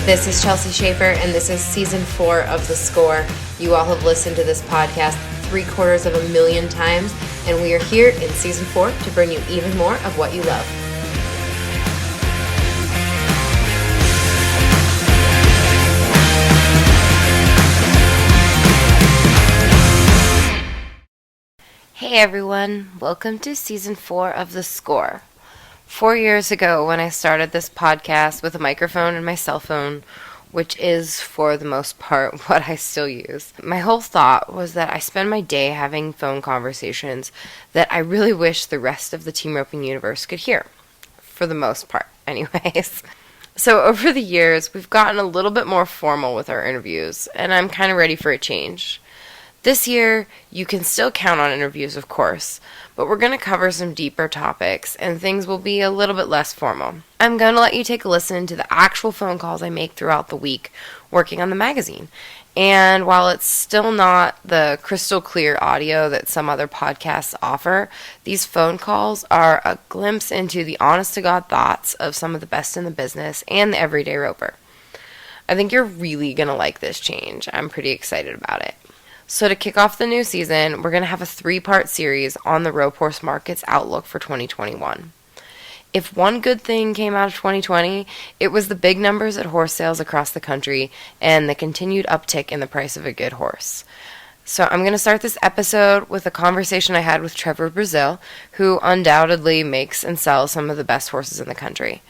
This is Chelsea Schaefer, and this is Season 4 of The Score. You all have listened to this podcast 750,000 times, and we are here in Season 4 to bring you even more of what you love. Hey everyone, welcome to Season 4 of The Score. 4 years ago when I started this podcast with a microphone and my cell phone, which is for the most part what I still use, my whole thought was that I spend my day having phone conversations that I really wish the rest of the team roping universe could hear. For the most part, anyways. So over the years, we've gotten a little bit more formal with our interviews, and I'm kind of ready for a change. This year, you can still count on interviews, of course, but we're going to cover some deeper topics, and things will be a little bit less formal. I'm going to let you take a listen to the actual phone calls I make throughout the week working on the magazine. And while it's still not the crystal clear audio that some other podcasts offer, these phone calls are a glimpse into the honest-to-God thoughts of some of the best in the business and the everyday roper. I think you're really going to like this change. I'm pretty excited about it. So to kick off the new season, we're going to have a 3-part series on the rope horse market's outlook for 2021. If one good thing came out of 2020, it was the big numbers at horse sales across the country and the continued uptick in the price of a good horse. So I'm going to start this episode with a conversation I had with Trevor Brazile, who undoubtedly makes and sells some of the best horses in the country.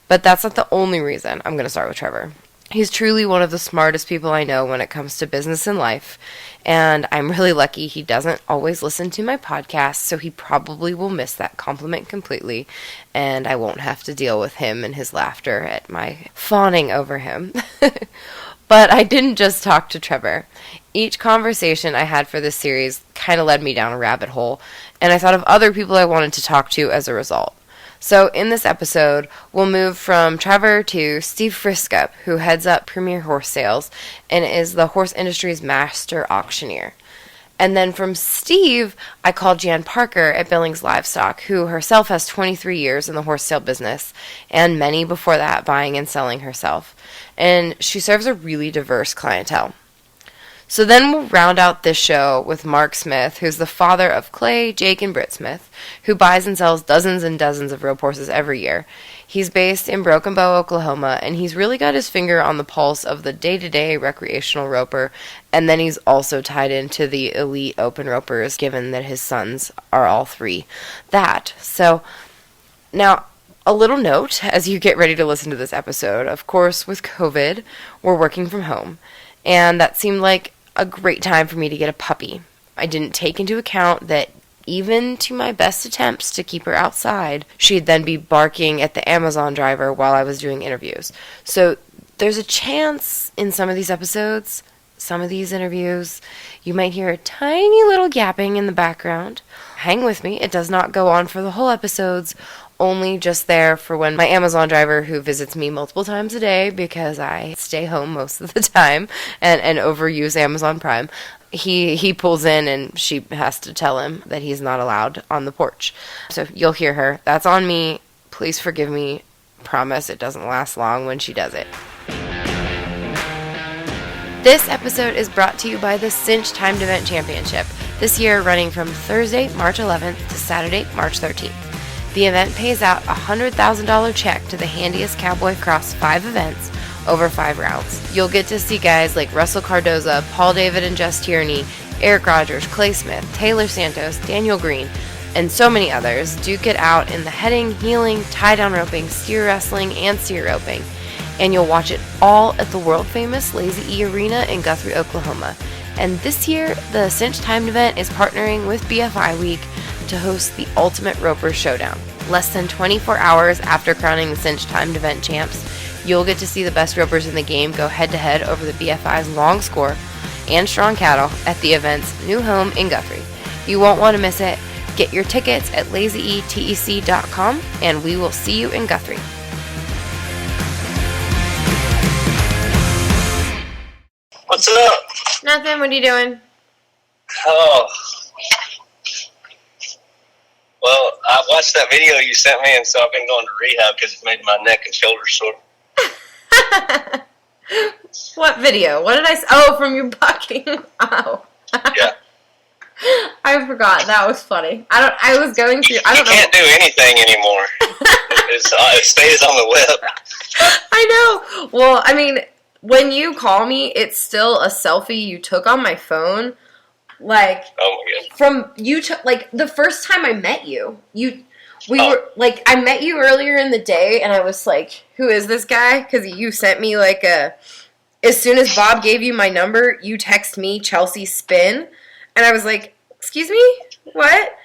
But that's not the only reason I'm going to start with Trevor. He's truly one of the smartest people I know when it comes to business and life, and I'm really lucky he doesn't always listen to my podcast, so he probably will miss that compliment completely, and I won't have to deal with him and his laughter at my fawning over him. But I didn't just talk to Trevor. Each conversation I had for this series kind of led me down a rabbit hole, and I thought of other people I wanted to talk to as a result. So in this episode, we'll move from Trevor to Steve Friskup, who heads up Premier Horse Sales and is the horse industry's master auctioneer. And then from Steve, I called Jann Parker at Billings Livestock, who herself has 23 years in the horse sale business, and many before that buying and selling herself. And she serves a really diverse clientele. So then we'll round out this show with Mark Smith, who's the father of Clay, Jake, and Britt Smith, who buys and sells dozens and dozens of rope horses every year. He's based in Broken Bow, Oklahoma, and he's really got his finger on the pulse of the day-to-day recreational roper, and then he's also tied into the elite open ropers, given that his sons are all three that. So now, a little note as you get ready to listen to this episode. Of course, with COVID, we're working from home, and that seemed like a great time for me to get a puppy. I didn't take into account that even to my best attempts to keep her outside, she'd then be barking at the Amazon driver while I was doing interviews. So there's a chance in some of these episodes, some of these interviews, you might hear a tiny little gapping in the background. Hang with me, it does not go on for the whole episodes, only just there for when my Amazon driver, who visits me multiple times a day because I stay home most of the time and overuse Amazon Prime, he pulls in and she has to tell him that he's not allowed on the porch. So you'll hear her. That's on me. Please forgive me. Promise it doesn't last long when she does it. This episode is brought to you by the Cinch Timed Event Championship, this year running from Thursday, March 11th to Saturday, March 13th. The event pays out a $100,000 check to the handiest cowboy across 5 events over 5 rounds. You'll get to see guys like Russell Cardoza, Paul David and Jess Tierney, Eric Rogers, Clay Smith, Taylor Santos, Daniel Green, and so many others duke it out in the heading, heeling, tie-down roping, steer wrestling, and steer roping. And you'll watch it all at the world-famous Lazy E Arena in Guthrie, Oklahoma. And this year, the Cinch Timed event is partnering with BFI Week to host the Ultimate Roper Showdown. Less than 24 hours after crowning the Cinch Timed event champs, you'll get to see the best ropers in the game go head-to-head over the BFI's long score and strong cattle at the event's new home in Guthrie. You won't want to miss it. Get your tickets at lazyetec.com, and we will see you in Guthrie. What's up? Nothing. What are you doing? Oh. Well, I watched that video you sent me, and so I've been going to rehab because it's made my neck and shoulders sore. What video? What did I say? Oh, from your bucking. Oh. Yeah. I forgot. That was funny. I was going through. I don't know. You can't do anything anymore. It stays on the web. I know. Well, I mean, when you call me, it's still a selfie you took on my phone. Like, oh my God. From you to, like, the first time I met you, were, like, I met you earlier in the day, and I was like, who is this guy? Because you sent me, like, as soon as Bob gave you my number, you text me Chelsea Spin, and I was like, excuse me? What?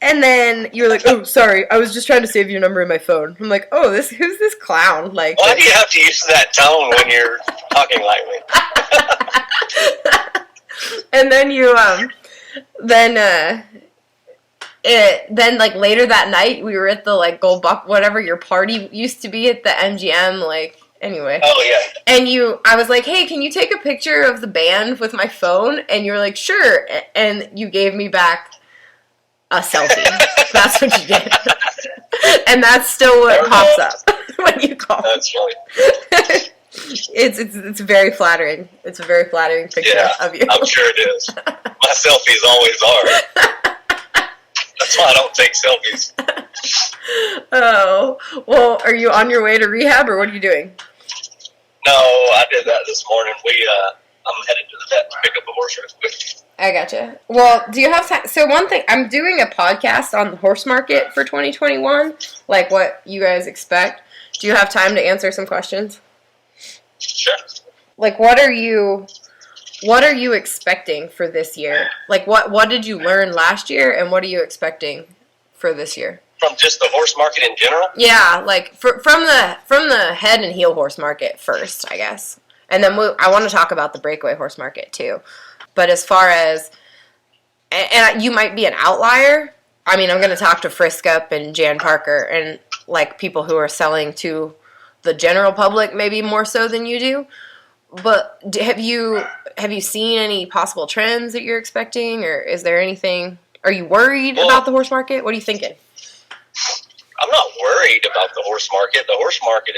And then you were like, oh, sorry, I was just trying to save your number in my phone. I'm like, oh, who's this clown? Like, why do you have to use that tone when you're talking like me? And then you, then like later that night, we were at the like Gold Buck, whatever your party used to be at the MGM, like, anyway. Oh, yeah. And I was like, hey, can you take a picture of the band with my phone? And you were like, sure. And you gave me back a selfie. That's what you did. And that's still what pops up when you call. That's funny. It's very flattering. It's a very flattering picture of you. I'm sure it is. My selfies always are. That's why I don't take selfies. Oh. Well, are you on your way to rehab, or what are you doing? No, I did that this morning. I'm headed to the vet to pick up a horse real quick. I gotcha. Well, do you have time? So one thing, I'm doing a podcast on the horse market for 2021, like what you guys expect. Do you have time to answer some questions? Sure. Like, what are you expecting for this year? Like, what did you learn last year, and what are you expecting for this year? From just the horse market in general? Yeah, like from the head and heel horse market first, I guess. And then I want to talk about the breakaway horse market too. But as far as, and you might be an outlier. I mean, I'm going to talk to Friskup and Jann Parker and like people who are selling to the general public maybe more so than you do. But have you seen any possible trends that you're expecting, or is there anything? Are you worried about the horse market? What are you thinking? I'm not worried about the horse market. The horse market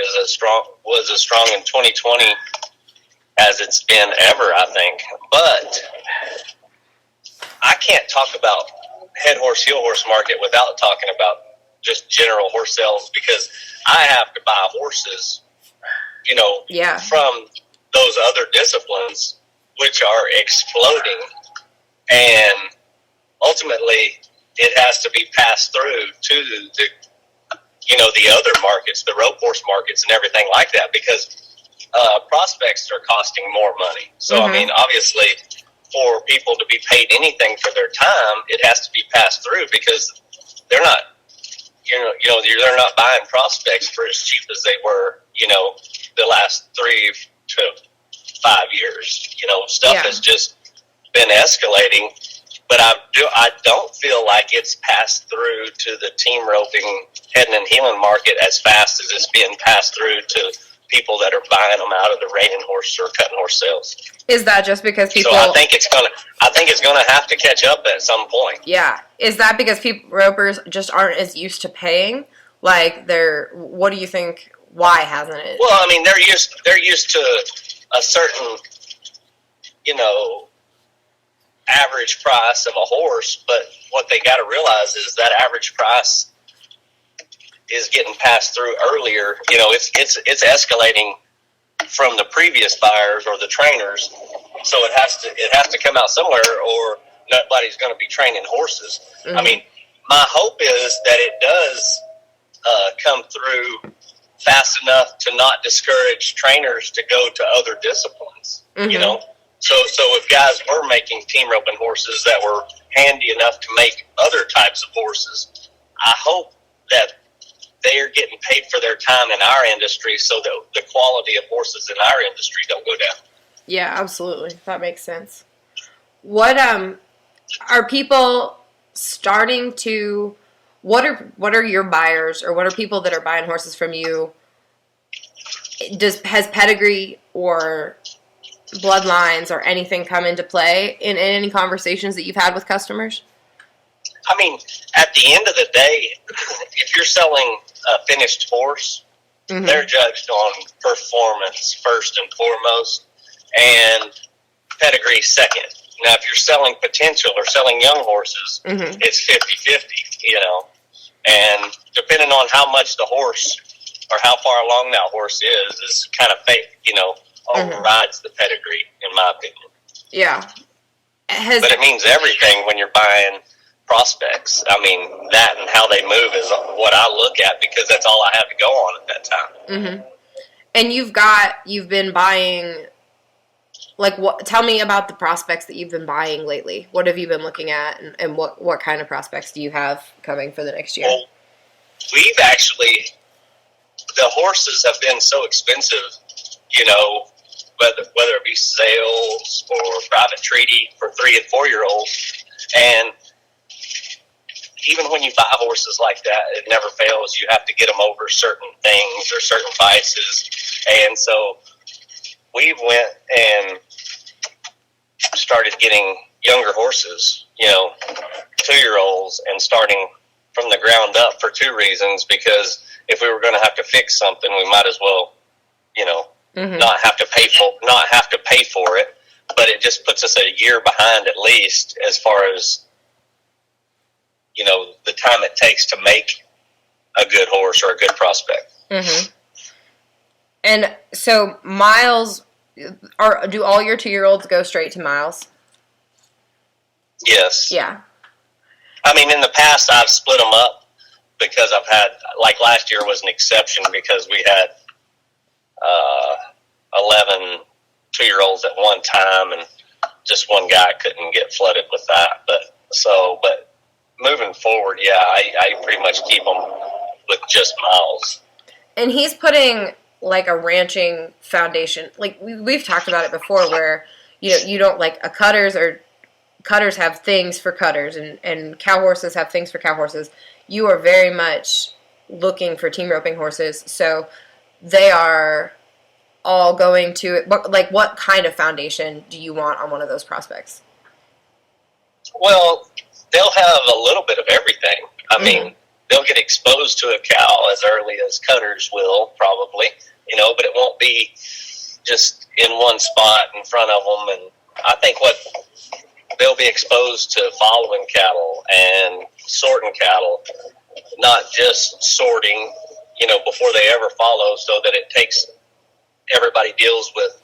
was as strong in 2020 as it's been ever, I think. But I can't talk about head horse, heel horse market without talking about just general horse sales, because I have to buy horses, from those other disciplines, which are exploding. And ultimately, it has to be passed through to the other markets, the rope horse markets and everything like that, because prospects are costing more money. So, I mean, obviously, for people to be paid anything for their time, it has to be passed through, because they're not, they're not buying prospects for as cheap as they were, the last 3 to 5 years. Stuff has just been escalating. But I don't feel like it's passed through to the team roping, heading and heeling market as fast as it's being passed through to people that are buying them out of the reining horse or cutting horse sales. Is that just because people? So I think it's gonna have to catch up at some point. Yeah. Is that because ropers just aren't as used to paying? Like what do you think? Why hasn't it? Well, I mean, they're used to a certain, average price of a horse, but what they got to realize is that average price is getting passed through earlier. It's escalating from the previous buyers or the trainers, so it has to come out somewhere, or nobody's going to be training horses. I mean, my hope is that it does come through fast enough to not discourage trainers to go to other disciplines. So if guys were making team roping horses that were handy enough to make other types of horses, I hope that they are getting paid for their time in our industry, so that the quality of horses in our industry don't go down. Yeah, absolutely. That makes sense. What are people starting to? What are your buyers, or what are people that are buying horses from you? Has pedigree or bloodlines or anything come into play in any conversations that you've had with customers? I mean, at the end of the day, if you're selling a finished horse, Mm-hmm. They're judged on performance first and foremost, and pedigree second. Now, if you're selling potential or selling young horses, Mm-hmm. it's 50-50, you know. And depending on how much the horse or how far along that horse is kind of fake, you know, overrides the pedigree, in my opinion. Yeah. But it means everything when you're buying prospects. I mean, that and how they move is what I look at, because that's all I have to go on at that time. Mm-hmm. And you've been buying, like, what? Tell me about the prospects that you've been buying lately. What have you been looking at, and what kind of prospects do you have coming for the next year? Well, we've actually, the horses have been so expensive, you know, whether it be sales or private treaty for 3 and 4 year olds. And even when you buy horses like that, it never fails. You have to get them over certain things or certain vices. And so we went and started getting younger horses, you know, 2-year-olds, and starting from the ground up for 2 reasons. Because if we were going to have to fix something, we might as well, you know, not have to pay for it. But it just puts us a year behind at least, as far as, you know, the time it takes to make a good horse or a good prospect. Mm-hmm. And so miles, do all your 2-year-olds go straight to miles? Yes. Yeah. I mean, in the past, I've split them up because I've had, like last year was an exception because we had 11 2-year-olds at one time, and just one guy couldn't get flooded with that. But moving forward, yeah, I pretty much keep them with just miles. And he's putting, like, a ranching foundation. Like, we've talked about it before, where, you know, you don't, like, cutters have things for cutters, and cow horses have things for cow horses. You are very much looking for team roping horses, so they are all going to, like, what kind of foundation do you want on one of those prospects? Well, they'll have a little bit of everything. I mean, they'll get exposed to a cow as early as cutters will, probably, you know, but it won't be just in one spot in front of them. And I think they'll be exposed to following cattle and sorting cattle, not just sorting, you know, before they ever follow, so that it takes, everybody deals with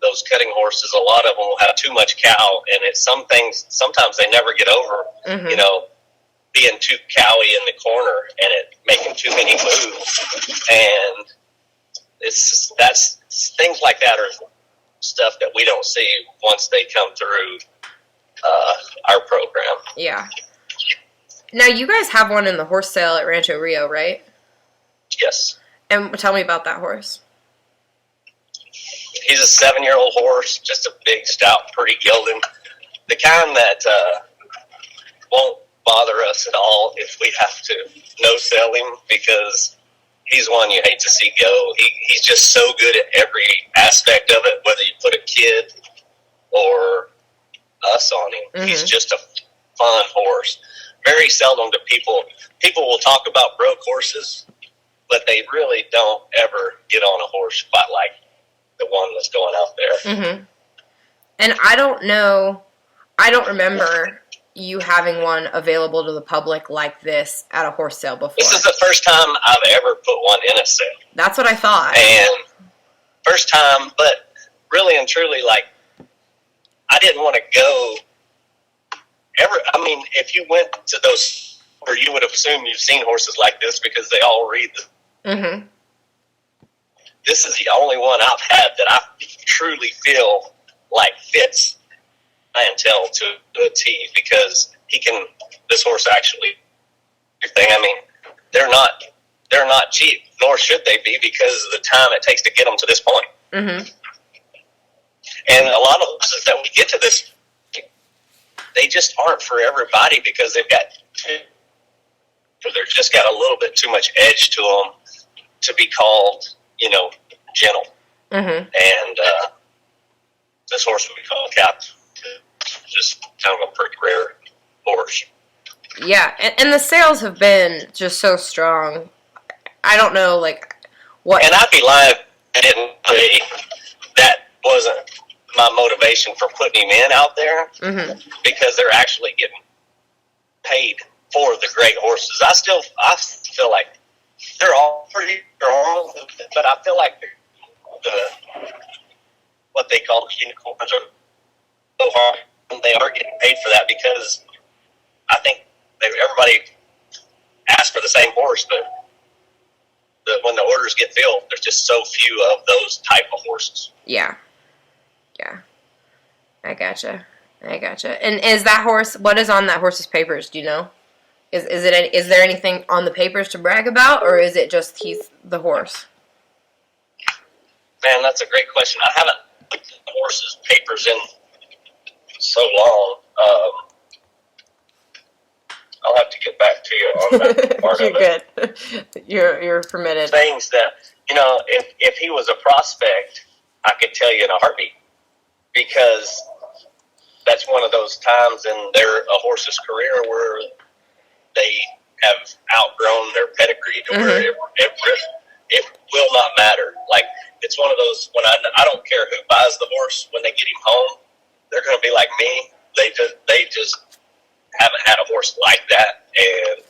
those cutting horses. A lot of them will have too much cow, and sometimes they never get over, you know, being too cowy in the corner and it making too many moves. And that's things like that are stuff that we don't see once they come through our program. Yeah. Now, you guys have one in the horse sale at Rancho Rio, right? Yes. And tell me about that horse. He's a 7-year-old horse, just a big, stout, pretty gelding. The kind that won't bother us at all if we have to no-sell him, because he's one you hate to see go. He's just so good at every aspect of it, whether you put a kid or us on him. He's just a fun horse. Very seldom do people will talk about broke horses, but they really don't ever get on a horse quite like the one that's going out there. And I don't remember you having one available to the public like this at a horse sale before. This is the first time I've ever put one in a sale. That's what I thought. And first time, but really and truly, like, I didn't want to go ever. I mean, if you went to those, or you would assume you've seen horses like this because they all read the. This is the only one I've had that I truly feel like fits clientele to a T, because this horse actually, I mean, they're not cheap, nor should they be, because of the time it takes to get them to this point. And a lot of horses that we get to this, they just aren't for everybody, because they've just got a little bit too much edge to them to be called, you know, gentle. And this horse would be called Cap. Just kind of a pretty rare horse. Yeah, and the sales have been just so strong. I don't know, like, What? And I'd be lying if I didn't say that wasn't my motivation for putting him in out there, because they're actually getting paid for the great horses. I feel like they're all pretty strong, but I feel like the what they call unicorns are so hard, and they are getting paid for that, because I think everybody asks for the same horse, but when the orders get filled, there's just so few of those type of horses. Yeah. I gotcha. And is that horse? What is on that horse's papers? Do you know? Is there anything on the papers to brag about, or is it just he's the horse? Man, that's a great question. I haven't looked at the horse's papers in so long. I'll have to get back to you on that part You're of it. good. You're permitted. Things that, if he was a prospect, I could tell you in a heartbeat, because that's one of those times in a horse's career where they have outgrown their pedigree to where it will not matter. Like, it's one of those, when I don't care who buys the horse, when they get him home, they're going to be like me. They just haven't had a horse like that, and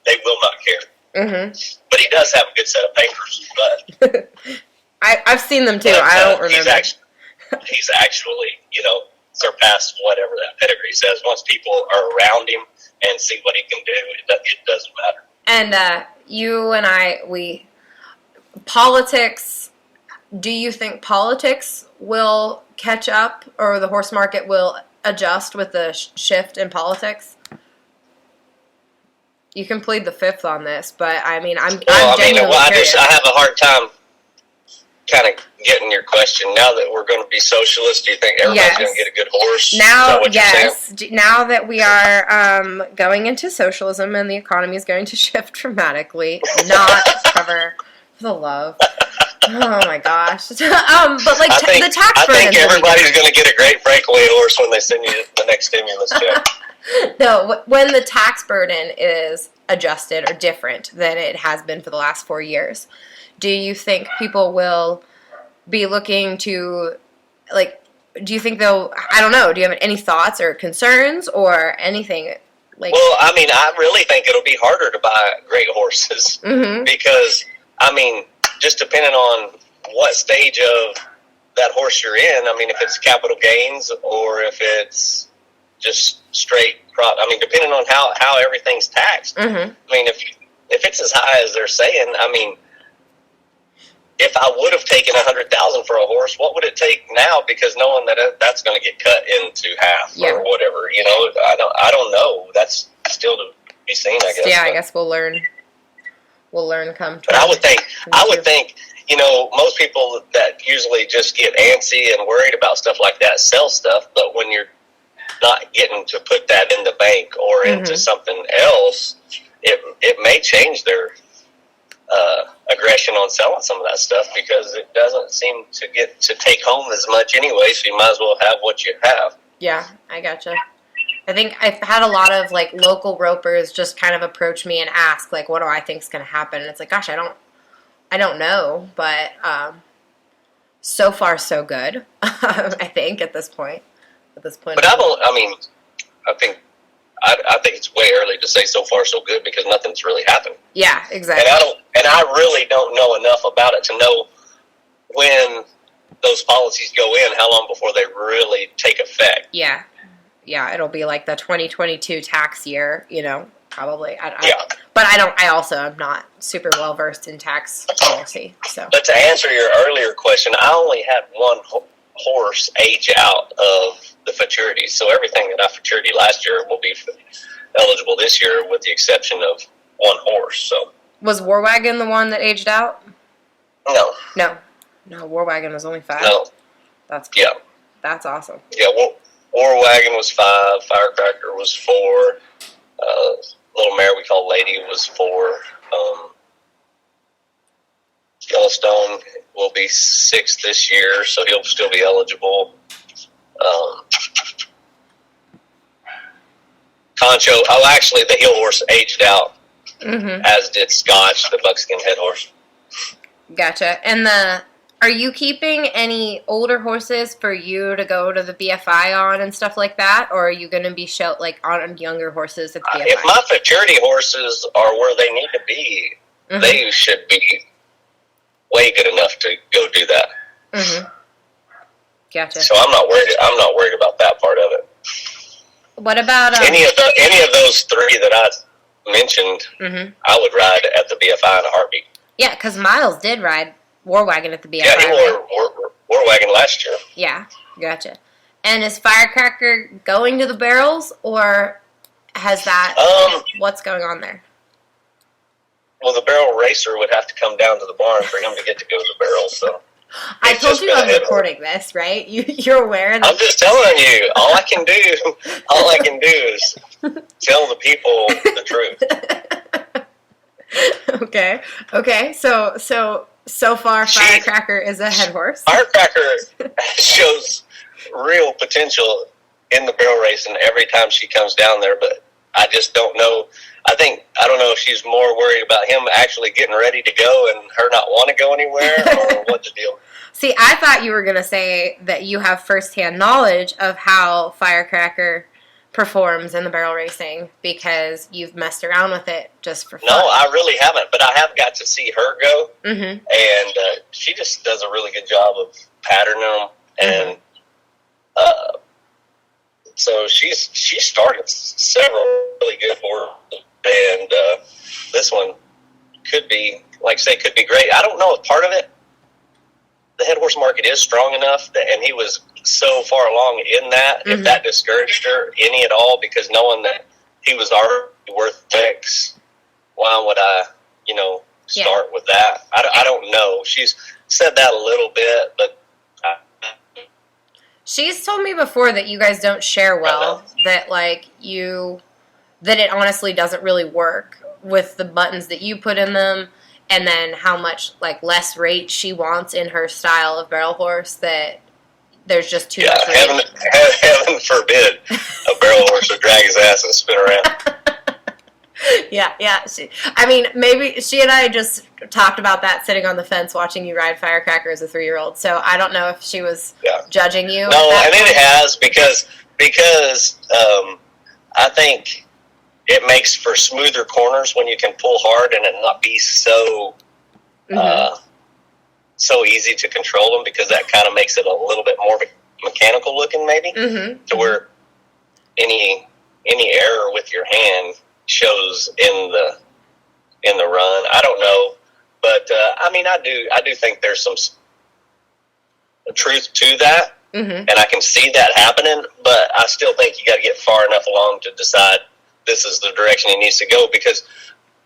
they will not care. But he does have a good set of papers. But I've seen them too. I don't remember. He's actually, surpassed whatever that pedigree says. Once people are around him and see what he can do, it doesn't matter. And you and I, politics. Do you think politics will catch up, or the horse market will adjust with the shift in politics? You can plead the fifth on this, but I'm genuinely curious. I have a hard time kind of getting your question. Now that we're going to be socialist, do you think everybody's going to get a good horse? Now, now that we are going into socialism and the economy is going to shift dramatically, not Trevor, for the love. Oh my gosh! But the tax burden. I think everybody's going to get a great breakaway horse when they send you the next stimulus check. No, when the tax burden is adjusted or different than it has been for the last 4 years, do you think people will be looking to, do you think they'll, I don't know, do you have any thoughts or concerns or anything? Well, I really think it'll be harder to buy great horses because, just depending on what stage of that horse you're in, if it's capital gains or if it's just straight crop, depending on how everything's taxed. If it's as high as they're saying, if I would have taken $100,000 for a horse, what would it take now? Because knowing that that's going to get cut into half or whatever, I don't know. That's still to be seen, I guess. Yeah, I guess we'll learn. We'll learn come. But I would think, most people that usually just get antsy and worried about stuff like that sell stuff. But when you're not getting to put that in the bank or into something else, it may change their aggression on selling some of that stuff, because it doesn't seem to get to take home as much anyway, so you might as well have what you have. Yeah, I gotcha. I think I've had a lot of local ropers just kind of approach me and ask what do I think is going to happen, and it's gosh, I don't know, but so far so good. I think at this point. But I think it's way early to say so far so good, because nothing's really happened. Yeah, exactly. And I really don't know enough about it to know when those policies go in, how long before they really take effect. Yeah, it'll be the 2022 tax year, probably. But I also am not super well versed in tax policy. So, but to answer your earlier question, I only had one horse age out of the futurities, so everything that I futurity last year will be eligible this year, with the exception of one horse. So, was War Wagon the one that aged out? No, War Wagon was only 5. No, that's cool. Yeah, that's awesome. Yeah, War Wagon was 5, Firecracker was 4, little mare we call Lady was 4. Yellowstone will be 6 this year, so he'll still be eligible. Concho, actually, the heel horse aged out, as did Scotch, the buckskin head horse. Gotcha. And are you keeping any older horses for you to go to the BFI on and stuff like that, or are you going to be on younger horses at the BFI? If my futurity horses are where they need to be, they should be way good enough to go do that. Mm-hmm. Gotcha. So I'm not worried about that part of it. What about any of those three that I mentioned? I would ride at the BFI in a heartbeat. Yeah, because Miles did ride War Wagon at the BFI. Yeah, he wore War Wagon last year. Yeah, gotcha. And is Firecracker going to the barrels, or has that? What's going on there? Well, the barrel racer would have to come down to the barn for him to get to go to the barrels. So I told you I'm recording this, right? You're aware that I'm just telling you. All I can do is tell the people the truth. Okay. So far, Firecracker is a head horse. Firecracker shows real potential in the barrel racing every time she comes down there, but I just don't know. I don't know if she's more worried about him actually getting ready to go and her not want to go anywhere, or what the deal. See, I thought you were going to say that you have firsthand knowledge of how Firecracker performs in the barrel racing because you've messed around with it just for fun. No, I really haven't, but I have got to see her go, and she just does a really good job of patterning them, and so she started several really good horses, and this one could be great. I don't know if part of it, the head horse market is strong enough and he was so far along in that, if that discouraged her any at all, because knowing that he was already worth X, why would I, start with that? I don't know. She's said that a little bit, but she's told me before that you guys don't share well, that it honestly doesn't really work with the buttons that you put in them, and then how much less rate she wants in her style of barrel horse, that there's just too much rate. Heaven forbid a barrel horse would drag his ass and spin around. Yeah. Maybe she and I just talked about that sitting on the fence watching you ride Firecracker as a 3-year-old. So I don't know if she was judging you. No, and it has because I think it makes for smoother corners when you can pull hard and it not be so so easy to control them, because that kind of makes it a little bit more mechanical looking, maybe, to where any error with your hand shows in the run. I don't know, but I do think there's some truth to that, and I can see that happening. But I still think you got to get far enough along to decide this is the direction he needs to go, because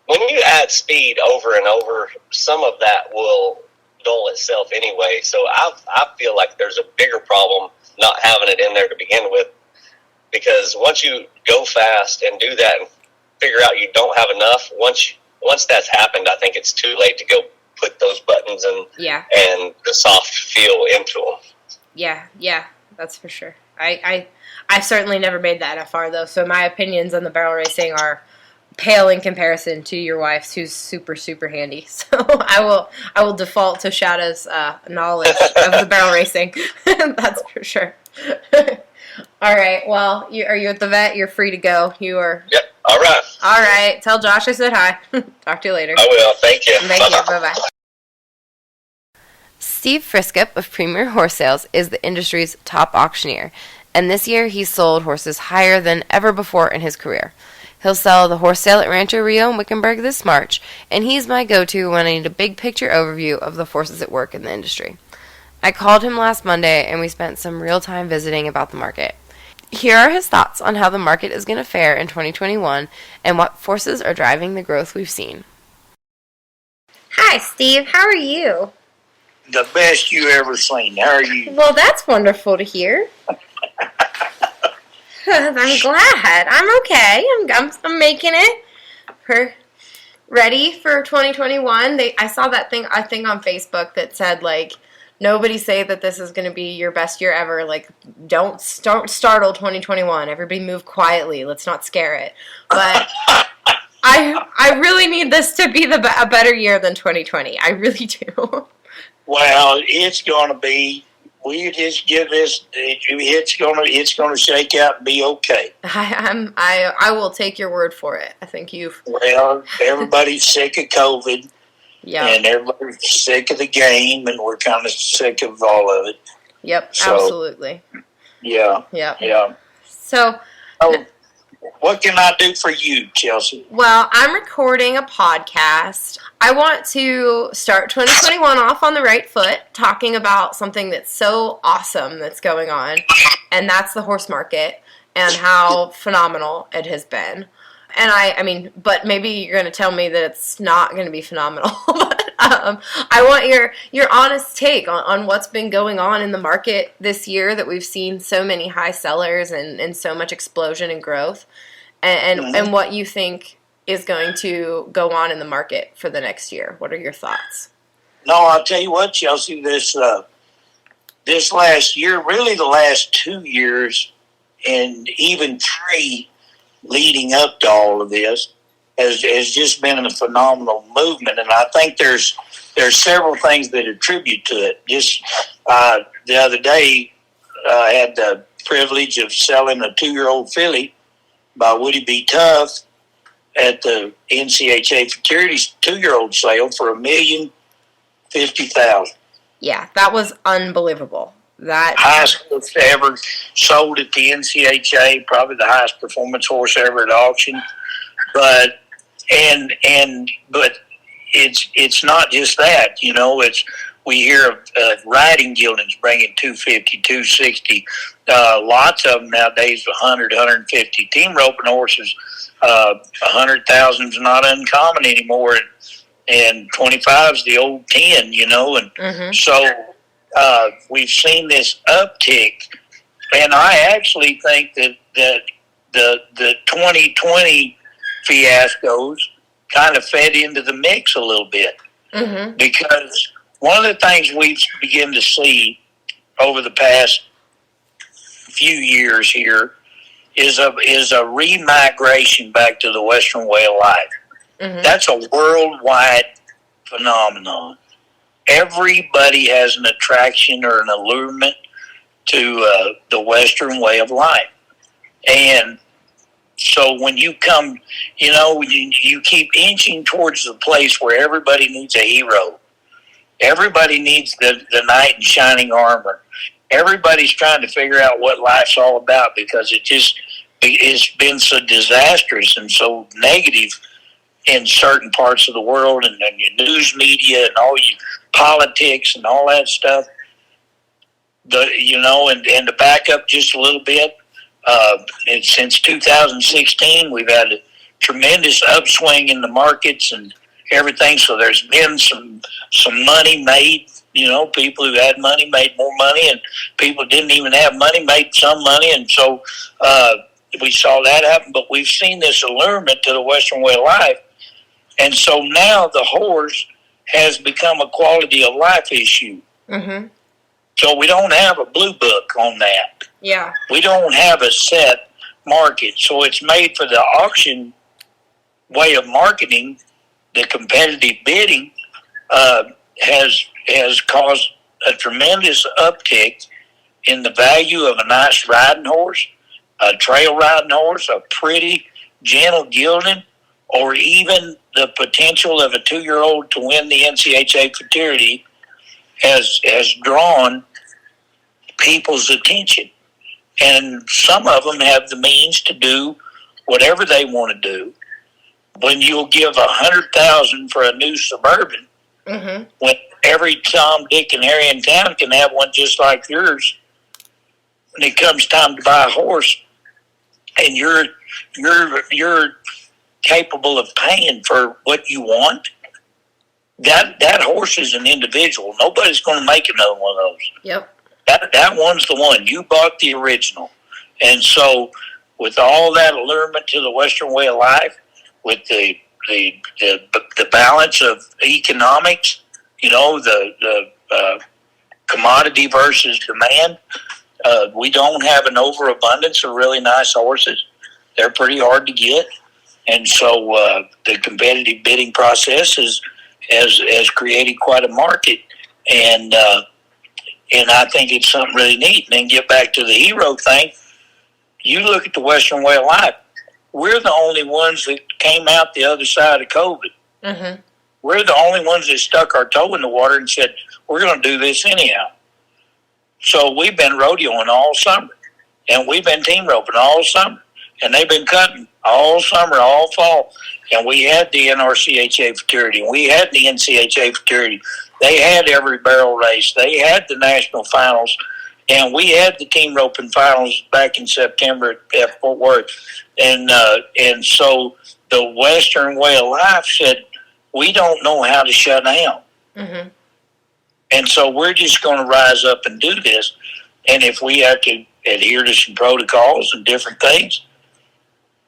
when you add speed over and over, some of that will dull itself anyway. So I feel like there's a bigger problem not having it in there to begin with, because once you go fast and do that and figure out you don't have enough, once that's happened, I think it's too late to go put those buttons and the soft feel into them. Yeah, that's for sure. I've certainly never made that far, though, so my opinions on the barrel racing are pale in comparison to your wife's, who's super, super handy. So I will default to Shada's knowledge of the barrel racing. That's for sure. All right, well, are you at the vet? You're free to go. You are. Yep, all right. All right, tell Josh I said hi. Talk to you later. I will, thank you. Thank you, bye-bye. Steve Friskup of Premier Horse Sales is the industry's top auctioneer, and this year he's sold horses higher than ever before in his career. He'll sell the horse sale at Rancho Rio in Wickenburg this March, and he's my go-to when I need a big picture overview of the forces at work in the industry. I called him last Monday, and we spent some real time visiting about the market. Here are his thoughts on how the market is going to fare in 2021 and what forces are driving the growth we've seen. Hi, Steve. How are you? The best you ever seen. How are you? Well, that's wonderful to hear. I'm glad. I'm okay. I'm making it. Ready for 2021. I saw that thing on Facebook that said, nobody say that this is going to be your best year ever. Don't startle 2021. Everybody move quietly. Let's not scare it. But I really need this to be a better year than 2020. I really do. Well, it's going to be. We just give this. It's going to shake out and be okay. I will take your word for it. I think you've. Well, everybody's sick of COVID. Yeah. And everybody's sick of the game, and we're kind of sick of all of it. Yep. So, absolutely. Yeah. Yeah. Yeah. So. What can I do for you, Chelsea? Well, I'm recording a podcast. I want to start 2021 off on the right foot, talking about something that's so awesome that's going on, and that's the horse market and how phenomenal it has been. And I mean, but maybe you're going to tell me that it's not going to be phenomenal. But I want your honest take on what's been going on in the market this year, that we've seen so many high sellers and so much explosion and growth, and what you think is going to go on in the market for the next year. What are your thoughts? No, I'll tell you what, Chelsea, this last year, really the last 2 years, and even 3 leading up to all of this, has just been a phenomenal movement. And I think there's several things that attribute to it. Just the other day, I had the privilege of selling a 2-year-old filly by Woody B. Tough at the NCHA Futurities 2-year-old sale for $1,050,000. Yeah, that was unbelievable. That highest horse ever sold at the NCHA, probably the highest performance horse ever at auction. But it's not just that, you know. We hear of riding geldings bringing 250, 260. Lots of them nowadays, 100, 150. Team roping horses, 100,000 is not uncommon anymore, and 25 is the old 10, you know. And so we've seen this uptick, and I actually think that the 2020 fiascos kind of fed into the mix a little bit, because one of the things we've begun to see over the past few years here is a re-migration back to the Western way of life. That's a worldwide phenomenon. Everybody has an attraction or an allurement to the Western way of life. And so when you come, you know, you keep inching towards the place where everybody needs a hero. Everybody needs the knight in shining armor. Everybody's trying to figure out what life's all about, because it's been so disastrous and so negative in certain parts of the world, and your news media and all your politics and all that stuff. And to back up just a little bit, and since 2016, we've had a tremendous upswing in the markets and everything. So there's been some money made. You know, people who had money made more money, and people who didn't even have money made some money. And so we saw that happen. But we've seen this allurement to the Western way of life. And so now the horse has become a quality of life issue. So we don't have a blue book on that. Yeah. We don't have a set market. So it's made for the auction way of marketing. The competitive bidding has caused a tremendous uptick in the value of a nice riding horse, a trail riding horse, a pretty gentle gelding, or even the potential of a 2-year-old to win the NCHA Futurity has drawn people's attention. And some of them have the means to do whatever they want to do. When you'll give $100,000 for a new Suburban, when every Tom, Dick, and Harry in town can have one just like yours, when it comes time to buy a horse, and you're capable of paying for what you want, that horse is an individual. Nobody's going to make another one of those. Yep. That one's the one. You bought the original. And so with all that allurement to the Western way of life, with the balance of economics, you know, the commodity versus demand, we don't have an overabundance of really nice horses. They're pretty hard to get. And so the competitive bidding process has created quite a market, and I think it's something really neat. And then get back to the hero thing. You look at the Western Way of Life. We're the only ones that came out the other side of COVID. Mm-hmm. We're the only ones that stuck our toe in the water and said, we're going to do this anyhow. So we've been rodeoing all summer, and we've been team roping all summer, and they've been cutting all summer, all fall. And we had the NRCHA fraternity, and we had the NCHA fraternity. They had every barrel race. They had the national finals, and we had the team roping finals back in September at Fort Worth. And so the Western Way of Life said, we don't know how to shut down. Mm-hmm. And so we're just going to rise up and do this. And if we have to adhere to some protocols and different things,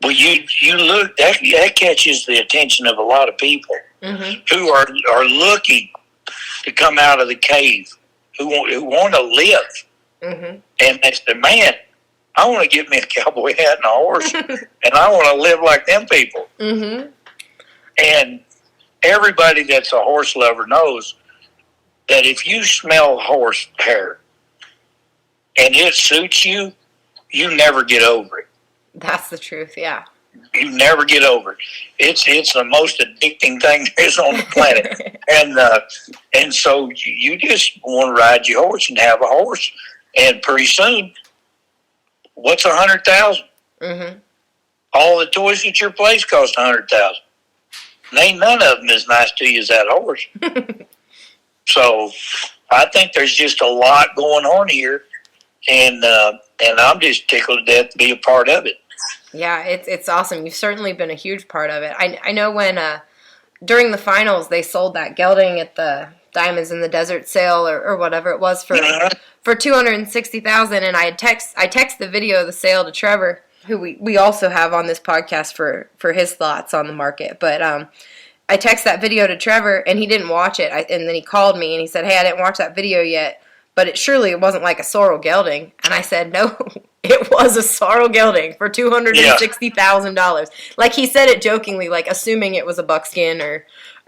well, you look, that catches the attention of a lot of people who are looking to come out of the cave, who want to live. Mm-hmm. And they say, man, I want to get me a cowboy hat and a horse, and I want to live like them people. Mm-hmm. And everybody that's a horse lover knows that if you smell horse hair and it suits you, you never get over it. That's the truth, yeah. You never get over it. It's the most addicting thing there is on the planet. And so you just want to ride your horse and have a horse. And pretty soon, what's $100,000? Mm-hmm. All the toys at your place cost $100,000. And ain't none of them as nice to you as that horse. So I think there's just a lot going on here, and I'm just tickled to death to be a part of it. Yeah, it's awesome. You've certainly been a huge part of it. I know when during the finals they sold that gelding at the Diamonds in the Desert sale or whatever it was for $260,000, and I text the video of the sale to Trevor, who we also have on this podcast for his thoughts on the market. But I text that video to Trevor, and he didn't watch it. And then he called me, and he said, hey, I didn't watch that video yet, but it wasn't like a sorrel gelding. And I said, no, it was a sorrel gelding for $260,000. Like, he said it jokingly, like assuming it was a buckskin or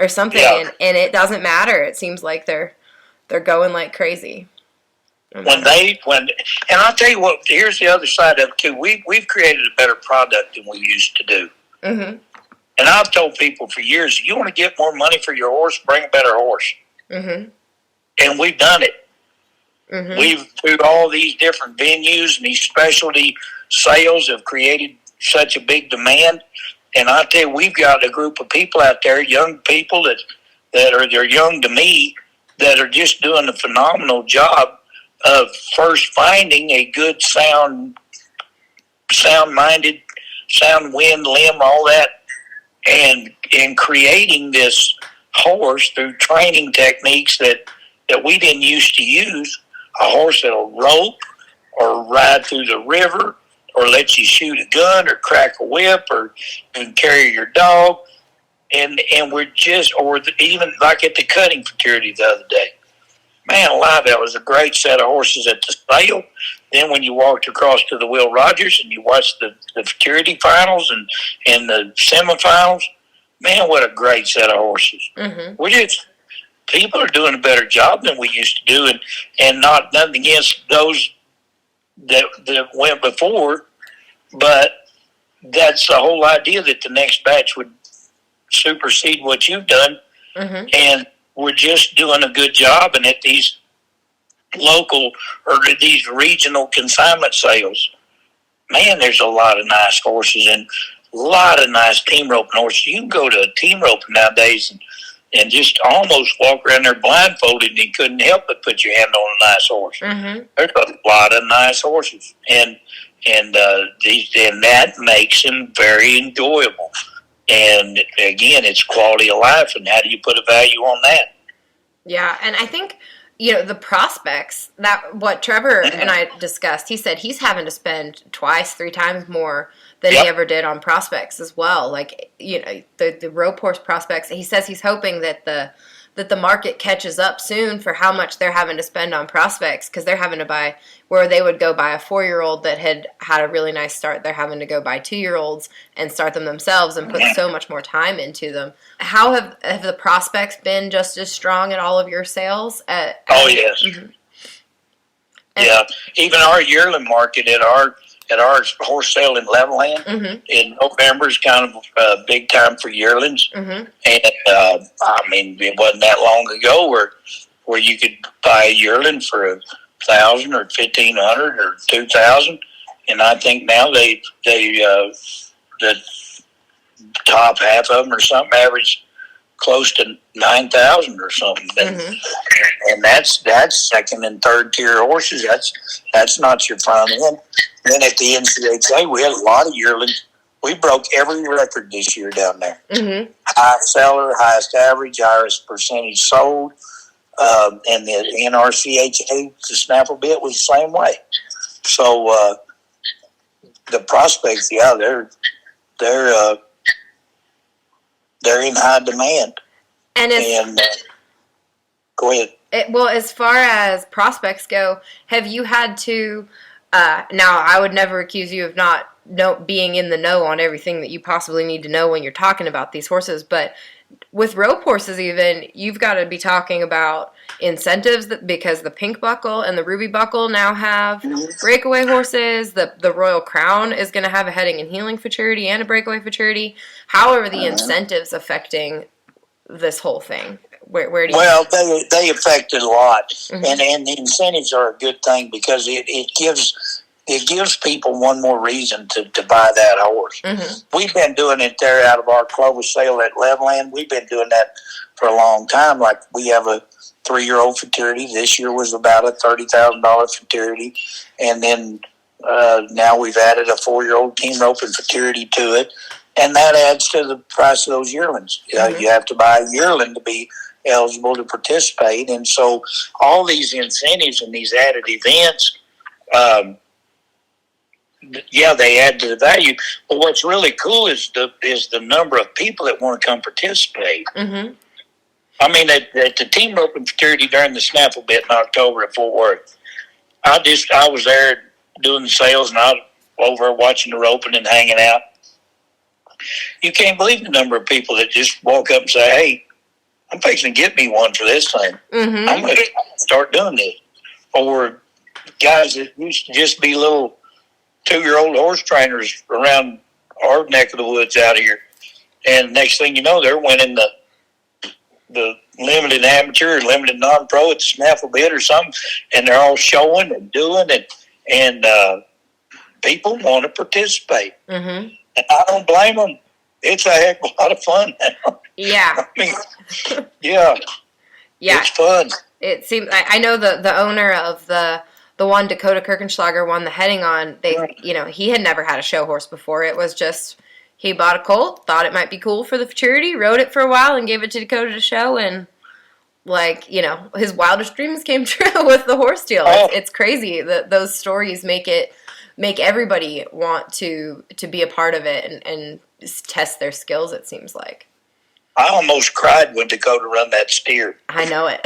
something, and it doesn't matter. It seems like they're going like crazy. And I'll tell you what, here's the other side of it too. We've created a better product than we used to do. Mm-hmm. And I've told people for years, you want to get more money for your horse, bring a better horse. Mm-hmm. And we've done it. Mm-hmm. We've, through all these different venues and these specialty sales, have created such a big demand. And I tell you, we've got a group of people out there, young people they're young to me, that are just doing a phenomenal job of first finding a good sound-minded, sound wind, limb, all that, and creating this horse through training techniques that we didn't used to use. A horse that'll rope or ride through the river or let you shoot a gun or crack a whip or and carry your dog. And we're just, even like at the cutting fraternity the other day. Man alive, that was a great set of horses at the sale. Then when you walked across to the Will Rogers and you watched the fraternity finals and the semifinals, man, what a great set of horses. Mm-hmm. People are doing a better job than we used to do, and nothing against those that went before, but that's the whole idea, that the next batch would supersede what you've done. Mm-hmm. And we're just doing a good job, and at these local or these regional consignment sales, man, there's a lot of nice horses and a lot of nice team roping horses. You can go to a team roping nowadays and just almost walk around there blindfolded, and you couldn't help but put your hand on a nice horse. Mm-hmm. There's a lot of nice horses, and that makes them very enjoyable. And again, it's quality of life, and how do you put a value on that? Yeah, and I think, the prospects, that what Trevor and I discussed, he said he's having to spend 2-3 times more than he ever did on prospects as well. Like, the rope horse prospects, he says he's hoping that the that the market catches up soon for how much they're having to spend on prospects, because they're having to buy, where they would go buy a 4-year-old that had had a really nice start, they're having to go buy 2-year-olds and start them themselves and put so much more time into them. How have the prospects been just as strong at all of your sales? Oh, yes. Mm-hmm. Yeah, even our yearling market at our horse sale in Levelland mm-hmm. in November is kind of big time for yearlings. Mm-hmm. And I mean, it wasn't that long ago where you could buy a yearling for $1,000 or $1,500 or $2,000, and I think now they the top half of them or something average close to $9,000 or something. Mm-hmm. And that's second and third tier horses. That's not your front end. Then at the NCHA, we had a lot of yearlings. We broke every record this year down there. Mm-hmm. Highest seller, highest average, highest percentage sold. And the NRCHA, the snaffle bit was the same way. So the prospects, yeah, they're in high demand. And go ahead. Well, as far as prospects go, have you had to? Now, I would never accuse you of not being in the know on everything that you possibly need to know when you're talking about these horses, but with rope horses even, you've got to be talking about incentives because the pink buckle and the ruby buckle now have breakaway horses. The Royal Crown is going to have a heading and healing futurity and a breakaway futurity. How are the incentives affecting this whole thing? Where do you? Well, they affect it a lot, and the incentives are a good thing because it gives people one more reason to buy that horse. Mm-hmm. We've been doing it there out of our Clovis sale at Levelland. We've been doing that for a long time. Like, we have a 3-year-old futurity. This year was about a $30,000 futurity, and then now we've added a 4-year-old team roping futurity to it, and that adds to the price of those yearlings. You have to buy a yearling to be eligible to participate, and so all these incentives and these added events, they add to the value. But what's really cool is the number of people that want to come participate. Mm-hmm. I mean, at the team roping futurity during the snaffle bit in October at Fort Worth, I was there doing the sales, and I was over watching the roping and hanging out. You can't believe the number of people that just walk up and say, "Hey, I'm fixing to get me one for this thing. Mm-hmm. I'm going to start doing this." Or guys that used to just be little 2-year-old horse trainers around our neck of the woods out here, and next thing you know, they're winning the limited amateur, limited non-pro at the snaffle bit or something, and they're all showing and doing it, and people want to participate. Mm-hmm. And I don't blame them. It's a heck of a lot of fun now. Yeah. I mean, yeah. It's fun. It seems. I know the owner of the one Dakota Kirchenschlager won the heading on. He had never had a show horse before. It was just he bought a colt, thought it might be cool for the futurity, rode it for a while, and gave it to Dakota to show. And his wildest dreams came true with the horse deal. Oh. It's crazy that those stories make everybody want to be a part of it and test their skills. It seems like. I almost cried when Dakota run that steer. I know it.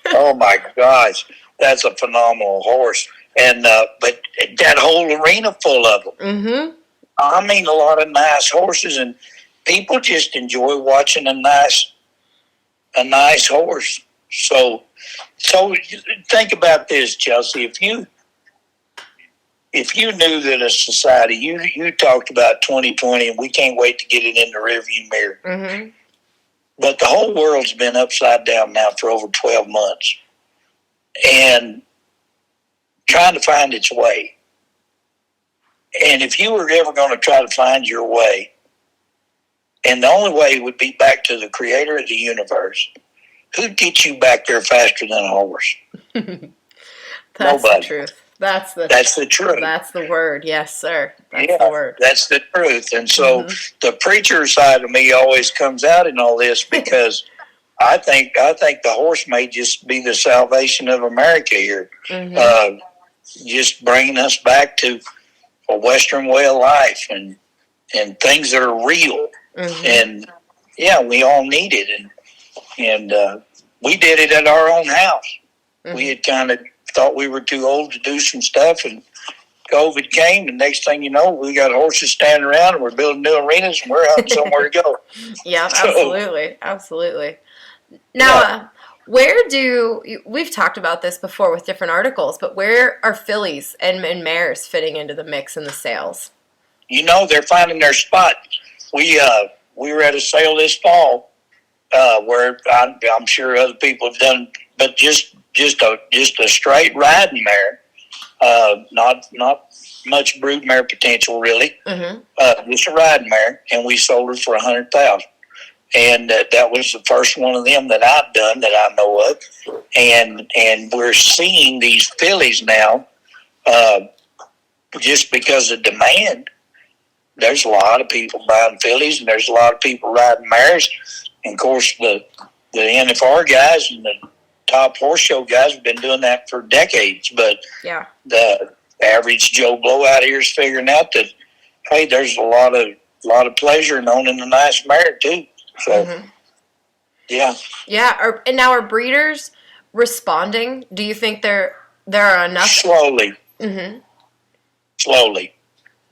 Oh my gosh, that's a phenomenal horse, and but that whole arena full of them. Mm-hmm. I mean, a lot of nice horses, and people just enjoy watching a nice horse. So think about this, Chelsea. If you knew that a society, you talked about 2020, and we can't wait to get it in the rearview mirror. Mm-hmm. But the whole world's been upside down now for over 12 months and trying to find its way. And if you were ever going to try to find your way, and the only way would be back to the creator of the universe, who'd get you back there faster than a horse? That's Nobody. The truth. That's the truth. That's the word. Yes, sir. That's the word. That's the truth. And so the preacher side of me always comes out in all this because I think the horse may just be the salvation of America here. Mm-hmm. Just bringing us back to a Western way of life and things that are real. Mm-hmm. And we all need it. And we did it at our own house. Mm-hmm. We had kind of thought we were too old to do some stuff, and COVID came, and next thing you know, we got horses standing around, and we're building new arenas, and we're having somewhere to go. Yeah, absolutely. Now, we've talked about this before with different articles, but where are fillies and mares fitting into the mix in the sales? They're finding their spot. We were at a sale this fall where I'm sure other people have done, but just a straight riding mare, not much brood mare potential really. Mm-hmm. Just a riding mare, and we sold her for $100,000. And that was the first one of them that I've done that I know of. And we're seeing these fillies now just because of demand. There's a lot of people buying fillies, and there's a lot of people riding mares. And, of course, the NFR guys and the top horse show guys have been doing that for decades. But yeah, the average Joe Blow out here is figuring out that, hey, there's a lot of pleasure in owning a nice mare, too. So, mm-hmm. Yeah. And now are breeders responding? Do you think there are enough? Slowly. Mm-hmm. Slowly.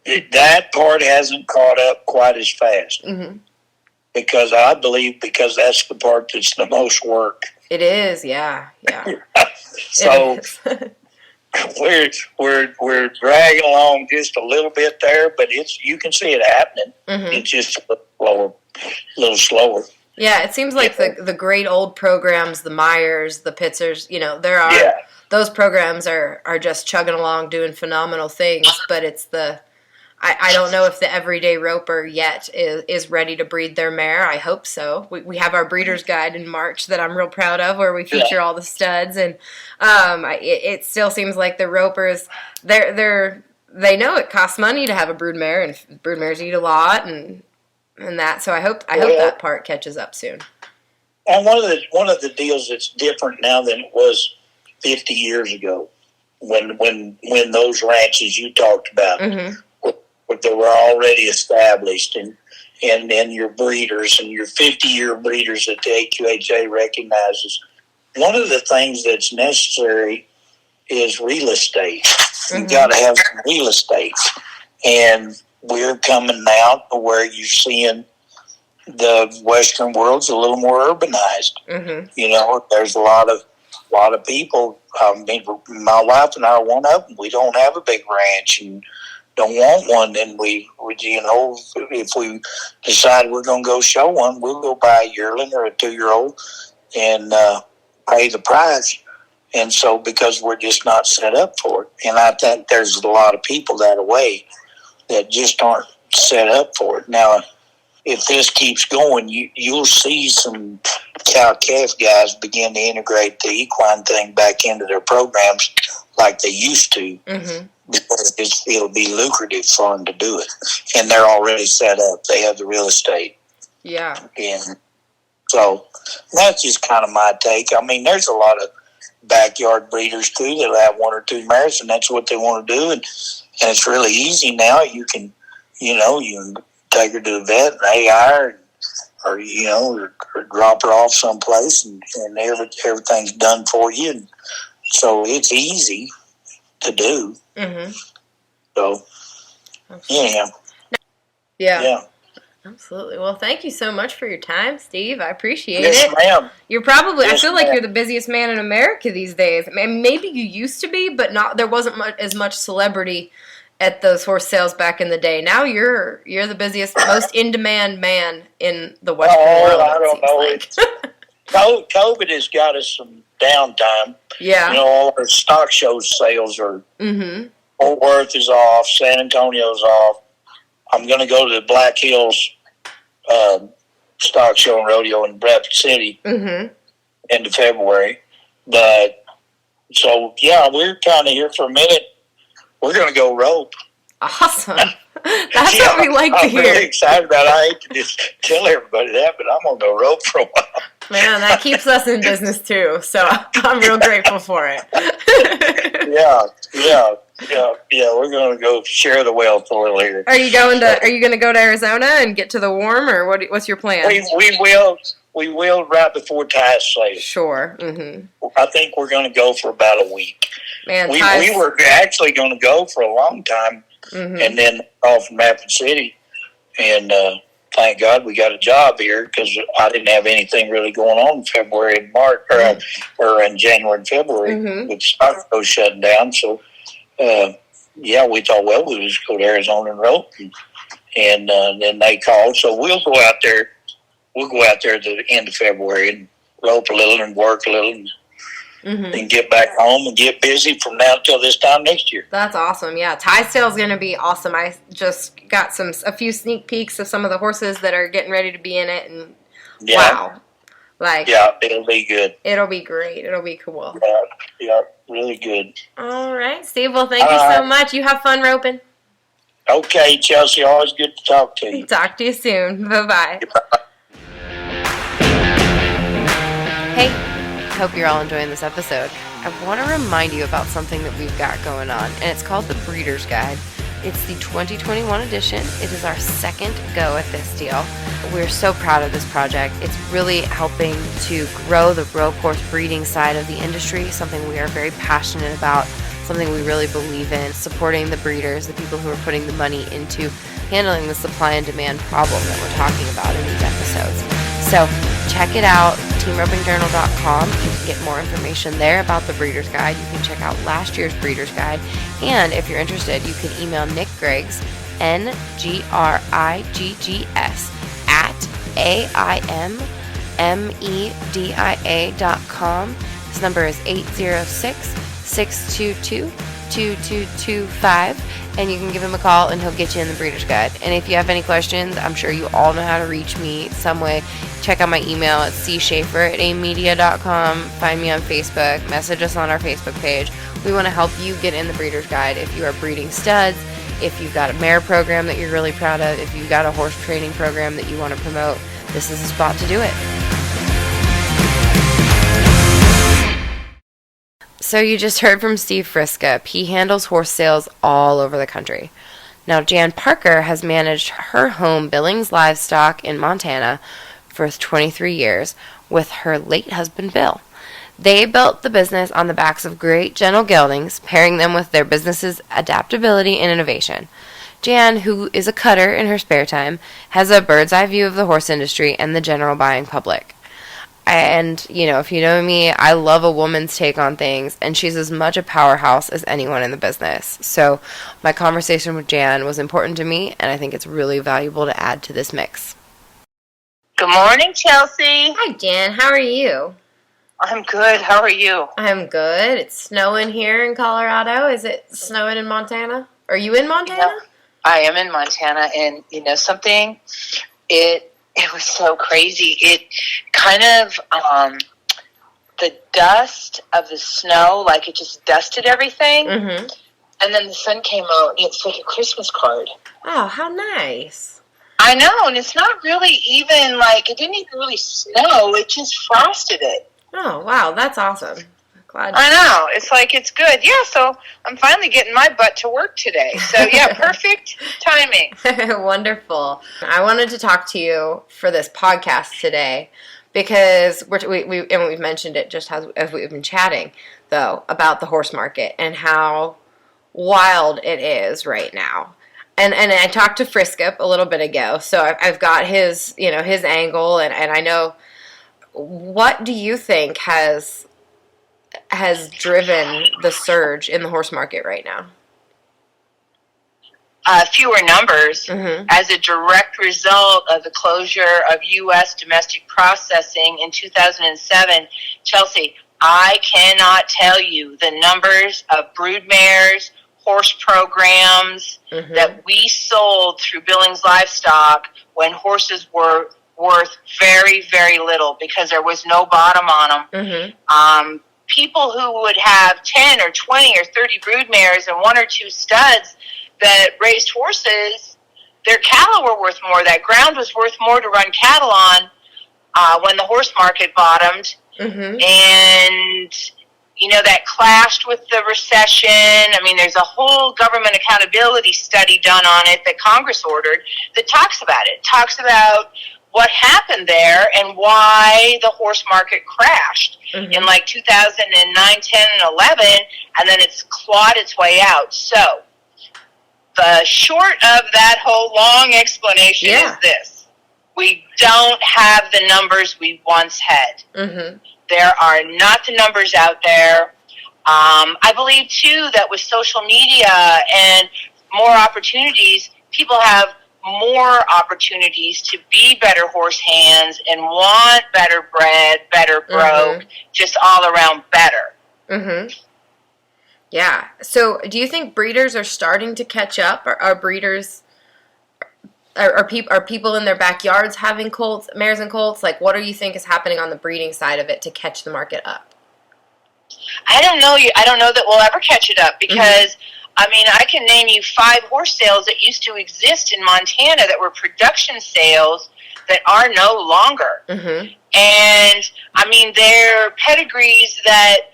That part hasn't caught up quite as fast. Mm-hmm. Because that's the part that's the most work. It is, yeah. So we're dragging along just a little bit there, but you can see it happening. Mm-hmm. It's just a little slower. Yeah, it seems like the great old programs, the Myers, the Pitzers, those programs are just chugging along doing phenomenal things, but it's I don't know if the everyday roper yet is ready to breed their mare. I hope so. We have our breeder's guide in March that I'm real proud of, where we feature all the studs, and it still seems like the ropers they know it costs money to have a brood mare, and brood mares eat a lot, and that. So I hope that part catches up soon. And one of the deals that's different now than it was 50 years ago, when those ranches you talked about. Mm-hmm. That were already established, and your breeders and your 50-year breeders that the AQHA recognizes. One of the things that's necessary is real estate. Mm-hmm. You've got to have some real estate. And we're coming now to where you're seeing the Western world's a little more urbanized. Mm-hmm. There's a lot of people. My wife and I are one of them. We don't have a big ranch and don't want one, then we if we decide we're going to go show one, we'll go buy a yearling or a 2-year-old and pay the price. And so, because we're just not set up for it. And I think there's a lot of people that way that just aren't set up for it. Now, if this keeps going, you'll see some cow-calf guys begin to integrate the equine thing back into their programs like they used to. Mm-hmm. Because it'll be lucrative for them to do it. And they're already set up. They have the real estate. Yeah. And so that's just kind of my take. I mean, there's a lot of backyard breeders, too, that'll have 1 or 2 mares, and that's what they want to do. And it's really easy now. You can take her to the vet and AI or drop her off someplace, and everything's done for you. And so it's easy to do. Mm-hmm. So, yeah. Absolutely. Well, thank you so much for your time, Steve. I appreciate it. Yes, ma'am. You're probably. Yes, I feel like ma'am. you're the busiest man in America these days. I mean, maybe you used to be, but not. There wasn't as much celebrity at those horse sales back in the day. Now you're the busiest, most in-demand man in the Western world. I don't know. COVID has got us some downtime. Yeah. All our stock show sales are. Mm-hmm. Fort Worth is off. San Antonio's off. I'm going to go to the Black Hills stock show and rodeo in Bradford City into February. But so we're kind of here for a minute. We're going to go rope. Awesome. That's what we like to hear. I'm really excited about it. I hate to just tell everybody that, but I'm going to go rope for a while. Man, that keeps us in business too, so I'm real grateful for it. Yeah. We're going to go share the wealth a little here. Are you going to go to Arizona and get to the warm, or what's your plan? We will. We will right before ties slated. Sure. Mm-hmm. I think we're going to go for about a week. Man, we were actually going to go for a long time, and then off from Rapid City, and thank God we got a job here because I didn't have anything really going on in February and March, or in January and February with Stockholm shutting down. So, we thought, well, we'll just go to Arizona and rope, and then they called. So we'll go out there. We'll go out there at the end of February and rope a little and work a little and get back home and get busy from now till this time next year. That's awesome. Yeah, tie sale is going to be awesome. I just got a few sneak peeks of some of the horses that are getting ready to be in it, and wow. It'll be good. It'll be great. It'll be cool. Yeah, really good. All right, Steve. Well, thank you so much. You have fun roping. Okay, Chelsea. Always good to talk to you. Talk to you soon. Bye-bye. Bye. Hey, hope you're all enjoying this episode. I want to remind you about something that we've got going on, and it's called the Breeder's Guide. It's the 2021 edition. It is our second go at this deal. We're so proud of this project. It's really helping to grow the rope horse breeding side of the industry, something we are very passionate about, something we really believe in, supporting the breeders, the people who are putting the money into handling the supply and demand problem that we're talking about in these episodes. So check it out, teamropingjournal.com. You can get more information there about the Breeder's Guide. You can check out last year's Breeder's Guide. And if you're interested, you can email Nick Griggs, NGRIGGS, at AIMMEDIA.com. This number is 806-622-2225. And you can give him a call and he'll get you in the Breeder's Guide. And if you have any questions, I'm sure you all know how to reach me some way. Check out my email at cschaefer@amedia.com. Find me on Facebook. Message us on our Facebook page. We want to help you get in the Breeder's Guide. If you are breeding studs, if you've got a mare program that you're really proud of, if you've got a horse training program that you want to promote, this is the spot to do it. So you just heard from Steve Friskup. He handles horse sales all over the country. Now, Jann Parker has managed her home, Billings Livestock in Montana, for 23 years with her late husband, Bill. They built the business on the backs of great gentle geldings, pairing them with their business's adaptability and innovation. Jann, who is a cutter in her spare time, has a bird's eye view of the horse industry and the general buying public. And, if you know me, I love a woman's take on things, and she's as much a powerhouse as anyone in the business. So my conversation with Jann was important to me, and I think it's really valuable to add to this mix. Good morning, Chelsea. Hi, Jann. How are you? I'm good. How are you? I'm good. It's snowing here in Colorado. Is it snowing in Montana? Are you in Montana? I am in Montana, and something? It was so crazy. It kind of, the dust of the snow, like it just dusted everything. Mm-hmm. And then the sun came out, and it's like a Christmas card. Oh, how nice. I know, and it's not really even it didn't even really snow. It just frosted it. Oh, wow. That's awesome. Glad. I know. It's it's good. Yeah, so I'm finally getting my butt to work today. So, yeah, perfect timing. Wonderful. I wanted to talk to you for this podcast today because we've mentioned it just as we've been chatting, though, about the horse market and how wild it is right now. And I talked to Friskup a little bit ago, so I've got his angle, and I know. What do you think has driven the surge in the horse market right now? Fewer numbers as a direct result of the closure of U.S. domestic processing in 2007. Chelsea, I cannot tell you the numbers of brood mares, horse programs that we sold through Billings Livestock when horses were worth very, very little because there was no bottom on them. People who would have 10 or 20 or 30 brood mares and one or two studs that raised horses, their cattle were worth more. That ground was worth more to run cattle on when the horse market bottomed. And, that clashed with the recession. I mean, there's a whole government accountability study done on it that Congress ordered that talks about it. Talks about what happened happened there and why the horse market crashed in like 2009, 10, and 11, and then it's clawed its way out. So the short of that whole long explanation is this. We don't have the numbers we once had. There are not the numbers out there. I believe, too, that with social media and more opportunities, people have more opportunities to be better horse hands and want better bred, better broke, just all around better. Yeah. So do you think breeders are starting to catch up? Are breeders, are people in their backyards having colts, mares and colts? Like, what do you think is happening on the breeding side of it to catch the market up? I don't know. I don't know that we'll ever catch it up because, I mean, I can name you 5 horse sales that used to exist in Montana that were production sales that are no longer. And, I mean, they're pedigrees that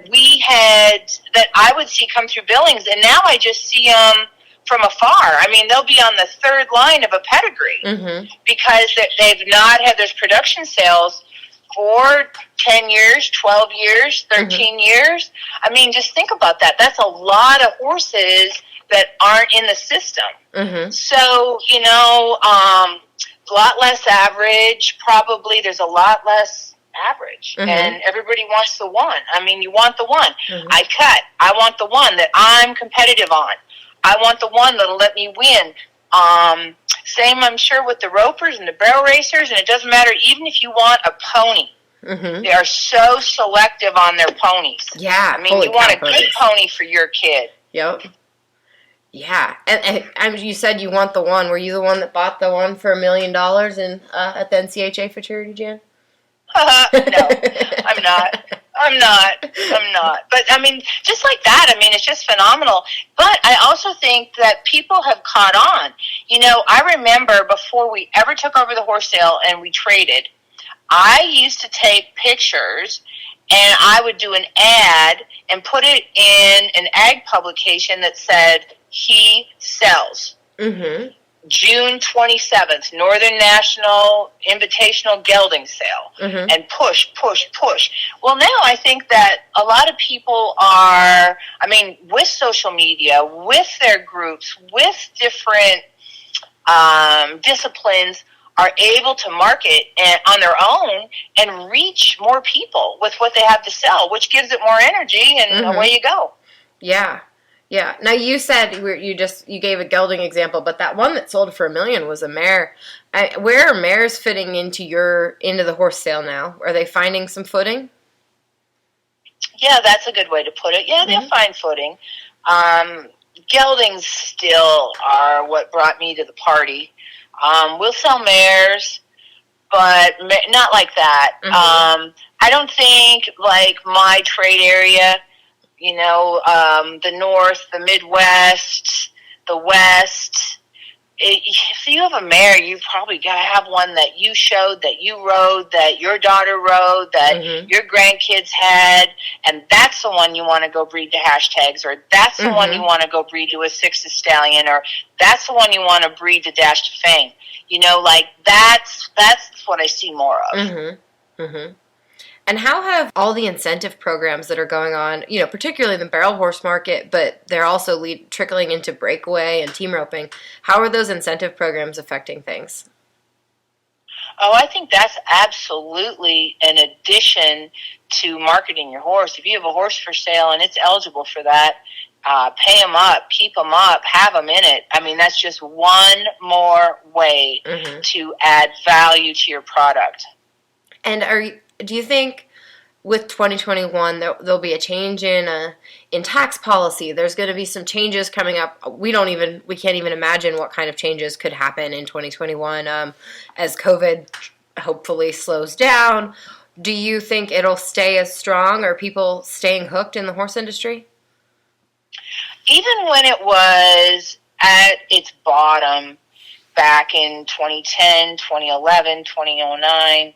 we had, that I would see come through Billings, and now I just see them from afar. I mean, they'll be on the 3rd line of a pedigree because they've not had those production sales for 10 years, 12 years, 13 years. I mean, just think about that. That's a lot of horses that aren't in the system. So, you know, a lot less average, probably. There's a lot less average. And everybody wants the one. I mean, you want the one. I want the one that I'm competitive on. I want the one that'll let me win. Same, I'm sure, with the ropers and the barrel racers, and it doesn't matter even if you want a pony. They are so selective on their ponies. Yeah, I mean, you want a good pony for your kid. Yep. Yeah, and you said you want the one. Were you the one that bought the one for $1 million in at the NCHA Futurity, Jan? No, I'm not. But, I mean, just like that, I mean, it's just phenomenal. But I also think that people have caught on. You know, I remember before we ever took over the horse sale and we traded, I used to take pictures and I would do an ad and put it in an ag publication that said, he sells. June 27th, Northern National Invitational Gelding Sale, and push. Well, now I think that a lot of people are, I mean, with social media, with their groups, with different disciplines, are able to market on their own and reach more people with what they have to sell, which gives it more energy, and away you go. Yeah. Yeah. Now, you said you gave a gelding example, but that one that sold for $1 million was a mare. Where are mares fitting into the horse sale now? Are they finding some footing? Yeah, that's a good way to put it. Yeah, they'll find footing. Geldings still are what brought me to the party. We'll sell mares, but not like that. I don't think, like, my trade area, you know, the North, the Midwest, the West. If you have a mare, you probably got to have one that you showed, that you rode, that your daughter rode, that your grandkids had, and that's the one you want to go breed to hashtags, or that's the one you want to go breed to a 6 stallion, or that's the one you want to breed to Dash to Fame. You know, like, that's what I see more of. And how have all the incentive programs that are going on, you know, particularly in the barrel horse market, but they're also trickling into breakaway and team roping, how are those incentive programs affecting things? Oh, I think that's absolutely an addition to marketing your horse. If you have a horse for sale and it's eligible for that, pay them up, keep them up, have them in it. I mean, that's just one more way to add value to your product. And do you think with 2021 there'll be a change in tax policy? There's going to be some changes coming up. We can't even imagine what kind of changes could happen in 2021 as COVID hopefully slows down. Do you think it'll stay as strong? Are people staying hooked in the horse industry? Even when it was at its bottom back in 2010, 2011, 2009,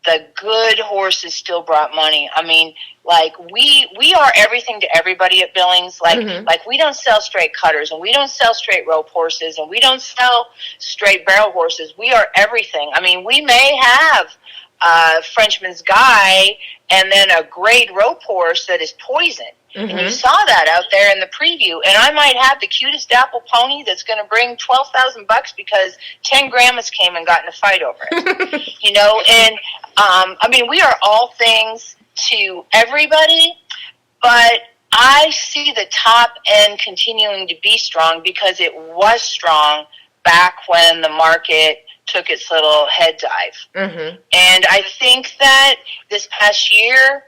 the good horses still brought money. I mean, like we are everything to everybody at Billings. Like we don't sell straight cutters, and we don't sell straight rope horses, and we don't sell straight barrel horses. We are everything. I mean, we may have Frenchman's Guy and then a grade rope horse that is poison. And you saw that out there in the preview. And I might have the cutest dapple pony that's going to bring $12,000 because 10 grandmas came and got in a fight over it. You know, and I mean, we are all things to everybody, but I see the top end continuing to be strong because it was strong back when the market took its little head dive. And I think that this past year,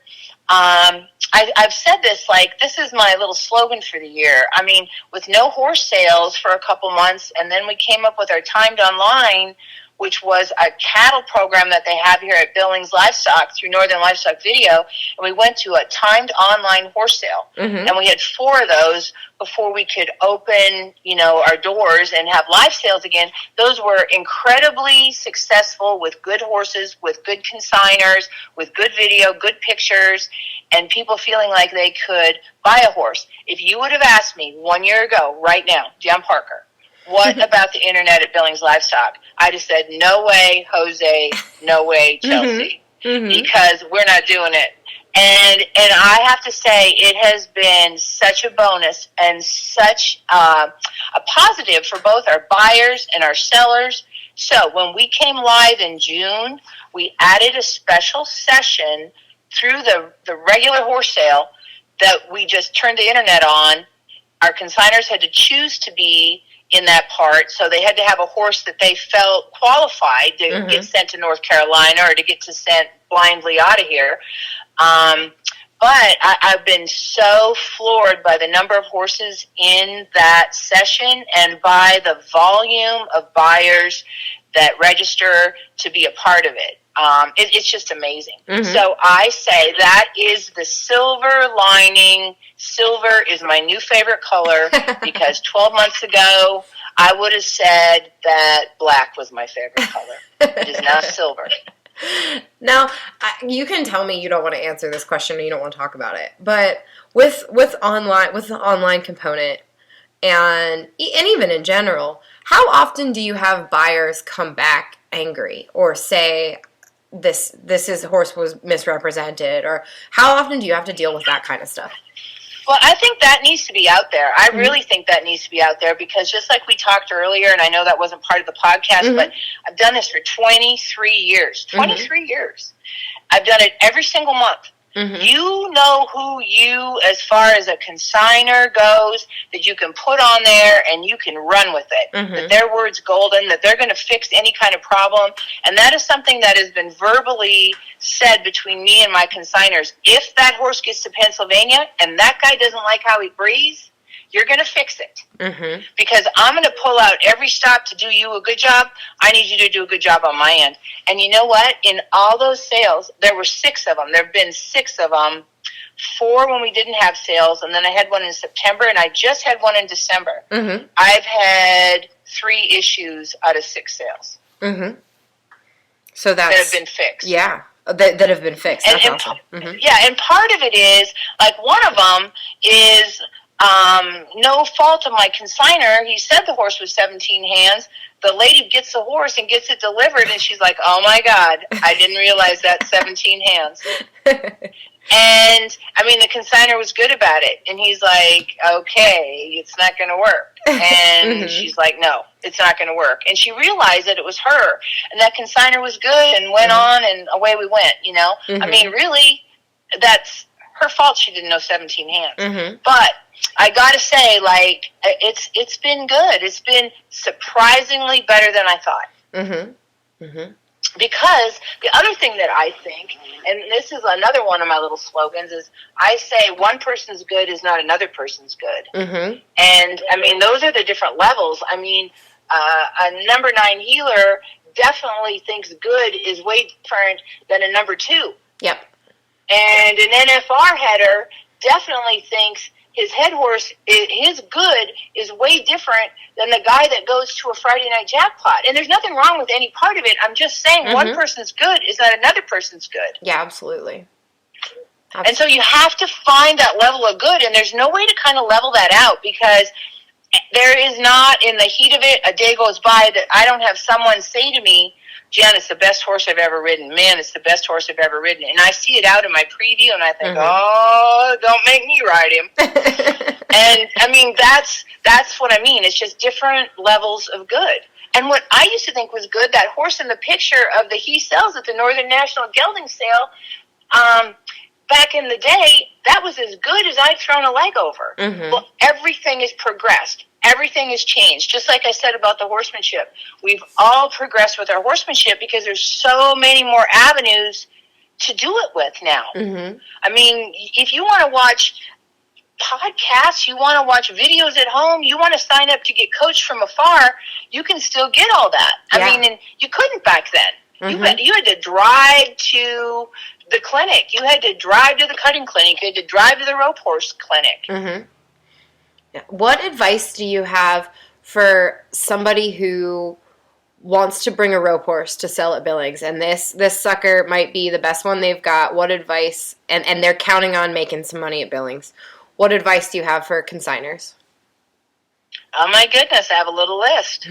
I've said this, like, this is my little slogan for the year. I mean, with no horse sales for a couple months, and then we came up with our timed online, which was a cattle program that they have here at Billings Livestock through Northern Livestock Video, and we went to a timed online horse sale. And we had 4 of those before we could open, you know, our doors and have live sales again. Those were incredibly successful with good horses, with good consigners, with good video, good pictures, and people feeling like they could buy a horse. If you would have asked me 1 year ago, right now, Jann Parker, what about the internet at Billings Livestock? I'd have said, no way, Jose, no way, Chelsea, because we're not doing it. And I have to say, it has been such a bonus and such a positive for both our buyers and our sellers. So when we came live in June, we added a special session through the regular horse sale that we just turned the internet on. Our consigners had to choose to be in that part, so they had to have a horse that they felt qualified to get sent to North Carolina or to get to sent blindly out of here. But I've been so floored by the number of horses in that session and by the volume of buyers that register to be a part of it. It's just amazing. So I say that is the silver lining. Silver is my new favorite color because 12 months ago I would have said that black was my favorite color. It is now silver. Now, you can tell me you don't want to answer this question or you don't want to talk about it, but with the online component and even in general, how often do you have buyers come back angry or say this horse was misrepresented, or how often do you have to deal with that kind of stuff? Well, I think that needs to be out there. I really think that needs to be out there because just like we talked earlier, and I know that wasn't part of the podcast, but I've done this for 23 years. 23 years. I've done it every single month. You know who you, as far as a consigner goes, that you can put on there and you can run with it. That their word's golden, that they're going to fix any kind of problem. And that is something that has been verbally said between me and my consigners. If that horse gets to Pennsylvania and that guy doesn't like how he breathes, you're going to fix it. Because I'm going to pull out every stop to do you a good job. I need you to do a good job on my end. And you know what? In all those sales, there were 6 of them. There have been 6 of them. 4 when we didn't have sales, and then I had one in September, and I just had one in December. I've had 3 issues out of 6 sales. So that have been fixed. Yeah. That have been fixed. That's awesome. Yeah, and part of it is, like, one of them is no fault of my consigner. He said the horse was 17 hands. The lady gets the horse and gets it delivered, and she's like, oh, my God, I didn't realize that's 17 hands. And, I mean, the consigner was good about it. And he's like, okay, it's not going to work. And she's like, no, it's not going to work. And she realized that it was her. And that consigner was good and went on, and away we went, you know. I mean, really, that's her fault she didn't know 17 hands. But I got to say, like, it's been good. It's been surprisingly better than I thought. Because the other thing that I think, and this is another one of my little slogans, is I say one person's good is not another person's good. And, I mean, those are the different levels. I mean, a number 9 healer definitely thinks good is way different than a number 2. Yep. And an NFR header definitely thinks his head horse, his good is way different than the guy that goes to a Friday night jackpot. And there's nothing wrong with any part of it. I'm just saying one person's good is not another person's good. Yeah, absolutely. And so you have to find that level of good, and there's no way to kind of level that out, because there is not, in the heat of it, a day goes by that I don't have someone say to me, Jen, it's the best horse I've ever ridden. Man, it's the best horse I've ever ridden. And I see it out in my preview, and I think, oh, don't make me ride him. And, I mean, that's what I mean. It's just different levels of good. And what I used to think was good, that horse in the picture of the he sells at the Northern National Gelding Sale, back in the day, that was as good as I'd thrown a leg over. Well, everything has progressed. Everything has changed. Just like I said about the horsemanship. We've all progressed with our horsemanship because there's so many more avenues to do it with now. I mean, if you want to watch podcasts, you want to watch videos at home, you want to sign up to get coached from afar, you can still get all that. I mean, and you couldn't back then. You had to drive to the clinic. You had to drive to the cutting clinic. You had to drive to the rope horse clinic. What advice do you have for somebody who wants to bring a rope horse to sell at Billings, and this sucker might be the best one they've got? What advice, and they're counting on making some money at Billings, what advice do you have for consigners? Oh my goodness, I have a little list.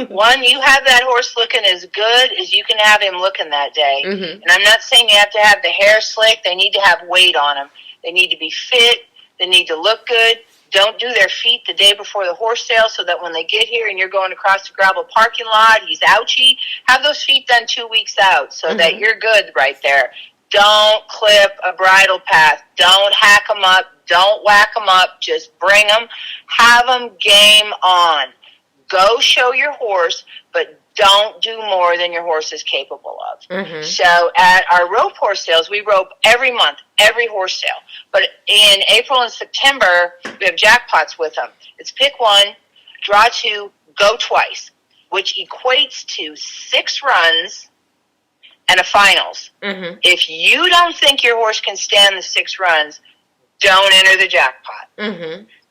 One, you have that horse looking as good as you can have him looking that day. And I'm not saying you have to have the hair slick. They need to have weight on them. They need to be fit. They need to look good. Don't do their feet the day before the horse sale, so that when they get here and you're going across the gravel parking lot, he's ouchy. Have those feet done 2 weeks out so that you're good right there. Don't clip a bridle path. Don't hack them up. Don't whack them up. Just bring them. Have them game on. Go show your horse, but don't do more than your horse is capable of. So at our rope horse sales, we rope every month, every horse sale. But in April and September, we have jackpots with them. It's pick one, draw two, go twice, which equates to 6 runs and a finals. If you don't think your horse can stand the 6 runs, don't enter the jackpot.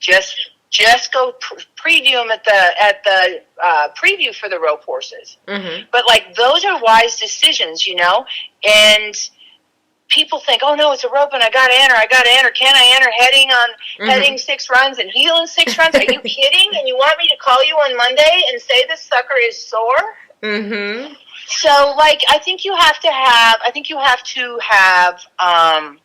Just go preview them at the preview for the rope horses. But like, those are wise decisions, you know. And people think, oh no, it's a rope and I got to enter. Can I enter heading 6 runs and heeling 6 runs? Are you kidding? And you want me to call you on Monday and say this sucker is sore? So like, I think you have to have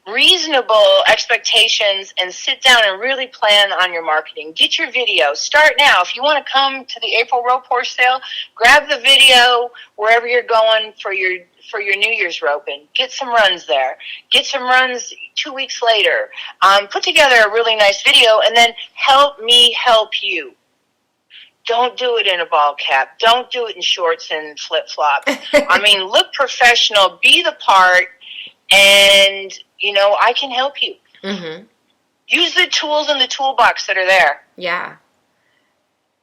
reasonable expectations and sit down and really plan on your marketing. Get your video. Start now. If you want to come to the April rope horse sale, grab the video wherever you're going for your New Year's roping. Get some runs there. Get some runs 2 weeks later. Put together a really nice video, and then help me help you. Don't do it in a ball cap. Don't do it in shorts and flip-flops. I mean, look professional. Be the part. And, you know, I can help you. Use the tools in the toolbox that are there. Yeah.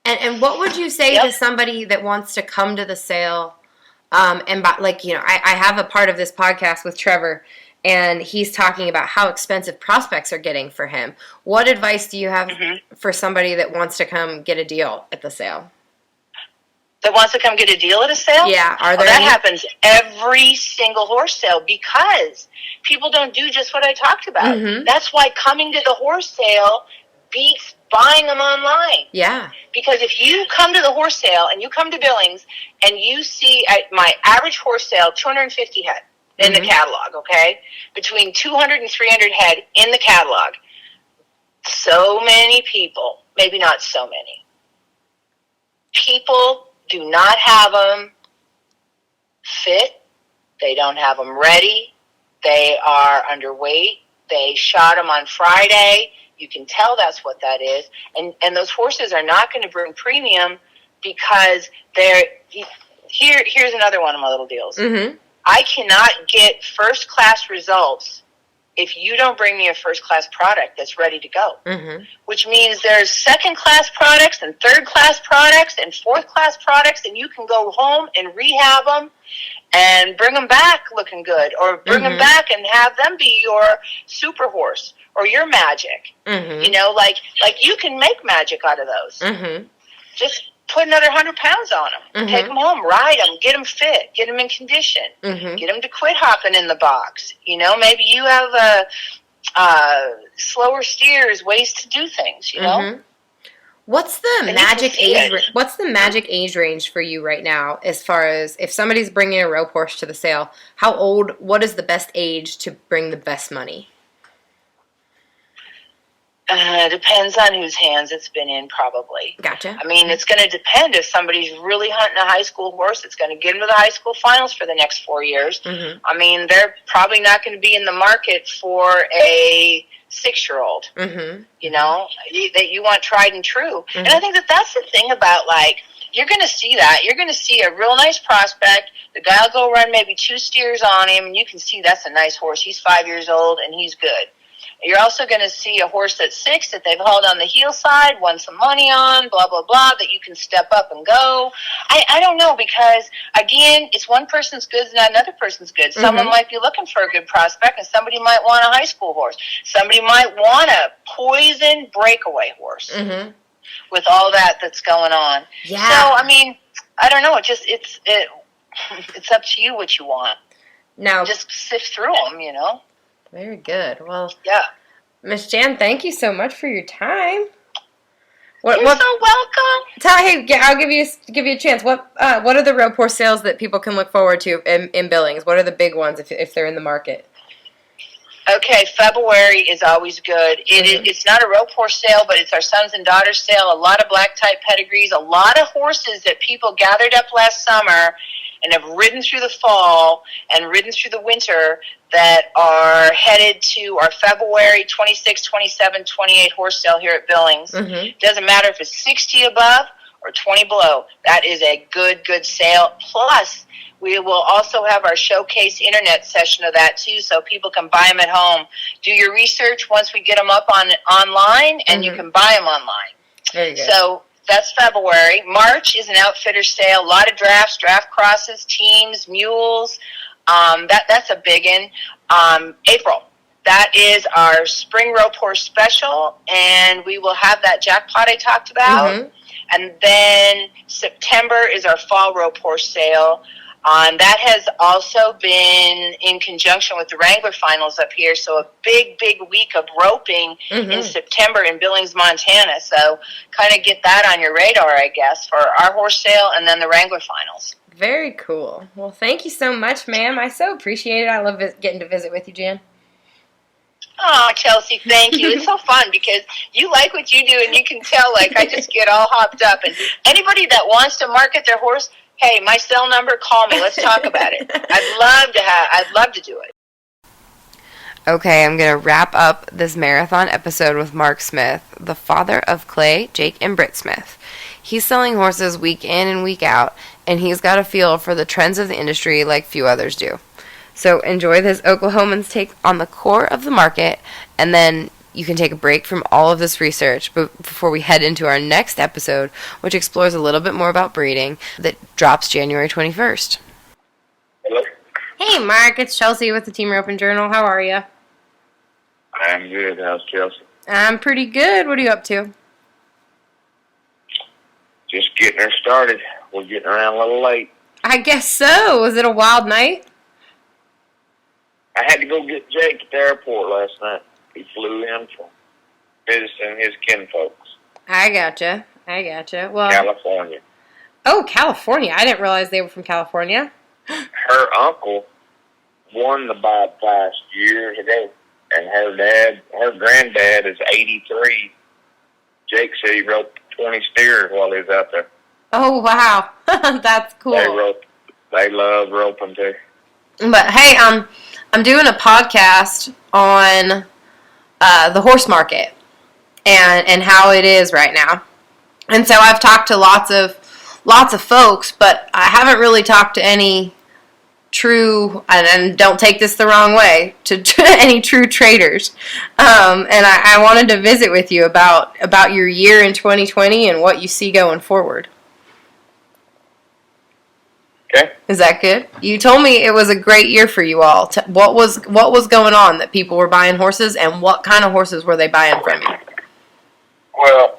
And what would you say to somebody that wants to come to the sale? And like, you know, I have a part of this podcast with Trevor, and he's talking about how expensive prospects are getting for him. What advice do you have for somebody that wants to come get a deal at the sale? That wants to come get a deal at a sale? Yeah. Are there that happens every single horse sale, because people don't do just what I talked about. That's why coming to the horse sale beats buying them online. Yeah. Because if you come to the horse sale and you come to Billings and you see at my average horse sale 250 head in the catalog, okay? Between 200 and 300 head in the catalog. So many people, maybe not so many, people do not have them fit. They don't have them ready. They are underweight. They shot them on Friday. You can tell that's what that is. And those horses are not going to bring premium because they're... Here's another one of my little deals. I cannot get first-class results if you don't bring me a first-class product that's ready to go. Which means there's second-class products and third-class products and fourth-class products, and you can go home and rehab them and bring them back looking good, or bring them back and have them be your super horse. or your magic. Mm-hmm. You know, like you can make magic out of those. Mm-hmm. Just put another 100 pounds on them. Mm-hmm. Take them home, ride them, get them fit, get them in condition, Mm-hmm. get them to quit hopping in the box. You know, maybe you have slower steers, ways to do things, you know? Mm-hmm. What's the magic age range for you right now, as far as if somebody's bringing a rope horse to the sale? How old? What is the best age to bring the best money? Depends on whose hands it's been in, probably. Gotcha. I mean, it's going to depend. If somebody's really hunting a high school horse, it's going to get them to the high school finals for the next 4 years. Mm-hmm. I mean, they're probably not going to be in the market for a 6-year-old. Mm-hmm. You know, that you want tried and true. Mm-hmm. And I think that's the thing about, like, you're going to see that. You're going to see a real nice prospect. The guy will go run maybe 2 steers on him, and you can see that's a nice horse. He's 5 years old, and he's good. You're also going to see a horse that's 6 that they've hauled on the heel side, won some money on, blah, blah, blah, that you can step up and go. I don't know, because, again, it's one person's good and not another person's good. Mm-hmm. Someone might be looking for a good prospect, and somebody might want a high school horse. Somebody might want a poison breakaway horse with all that's going on. Yeah. So, I mean, I don't know. It's up to you what you want. Now, just sift through them, you know. Very good. Well, yeah. Miss Jann, thank you so much for your time. You're so welcome. I'll give you a chance. What are the rope horse sales that people can look forward to in Billings? What are the big ones if they're in the market? Okay, February is always good. It's not a rope horse sale, but it's our sons and daughters sale. A lot of black type pedigrees, a lot of horses that people gathered up last summer and have ridden through the fall and ridden through the winter that are headed to our February 26, 27, 28 horse sale here at Billings. Mm-hmm. Doesn't matter if it's 60 above or 20 below. That is a good sale. Plus, we will also have our showcase internet session of that too, so people can buy them at home. Do your research once we get them up online, and you can buy them online. Very good. So that's February. March is an outfitter sale. A lot of drafts, draft crosses, teams, mules. That's a big one. April. That is our spring rope horse special, and we will have that jackpot I talked about. Mm-hmm. And then September is our fall rope horse sale. That has also been in conjunction with the Wrangler finals up here, so a big week of roping in September in Billings, Montana. So kind of get that on your radar, I guess, for our horse sale and then the Wrangler finals. Very cool. Well, thank you so much, ma'am. I so appreciate it. I love getting to visit with you, Jann. Oh, Chelsea, thank you. It's so fun because you like what you do, and you can tell, like, I just get all hopped up. And anybody that wants to market their horse, hey, my cell number, call me. Let's talk about it. I'd love to do it. Okay, I'm going to wrap up this marathon episode with Mark Smith, the father of Clay, Jake, and Britt Smith. He's selling horses week in and week out, and he's got a feel for the trends of the industry like few others do. So enjoy this Oklahoman's take on the core of the market, and then you can take a break from all of this research before we head into our next episode, which explores a little bit more about breeding, that drops January 21st. Hello? Hey, Mark, it's Chelsea with the Team Rope and Journal. How are you? I'm good. How's Chelsea? I'm pretty good. What are you up to? Just getting her started. We're getting around a little late. I guess so. Was it a wild night? I had to go get Jake at the airport last night. He flew in from visiting his kinfolks. I gotcha. Well, California. Oh, California. I didn't realize they were from California. Her uncle won the bob last year ago, and her granddad is 83. Jake said he roped 20 steers while he was out there. Oh, wow. That's cool. They love roping too. But hey, I'm doing a podcast on the horse market and how it is right now. And so I've talked to lots of folks, but I haven't really talked to any true, and don't take this the wrong way, to any true traders. And I wanted to visit with you about your year in 2020 and what you see going forward. Okay. Is that good? You told me it was a great year for you all. What was going on that people were buying horses, and what kind of horses were they buying from you? Well,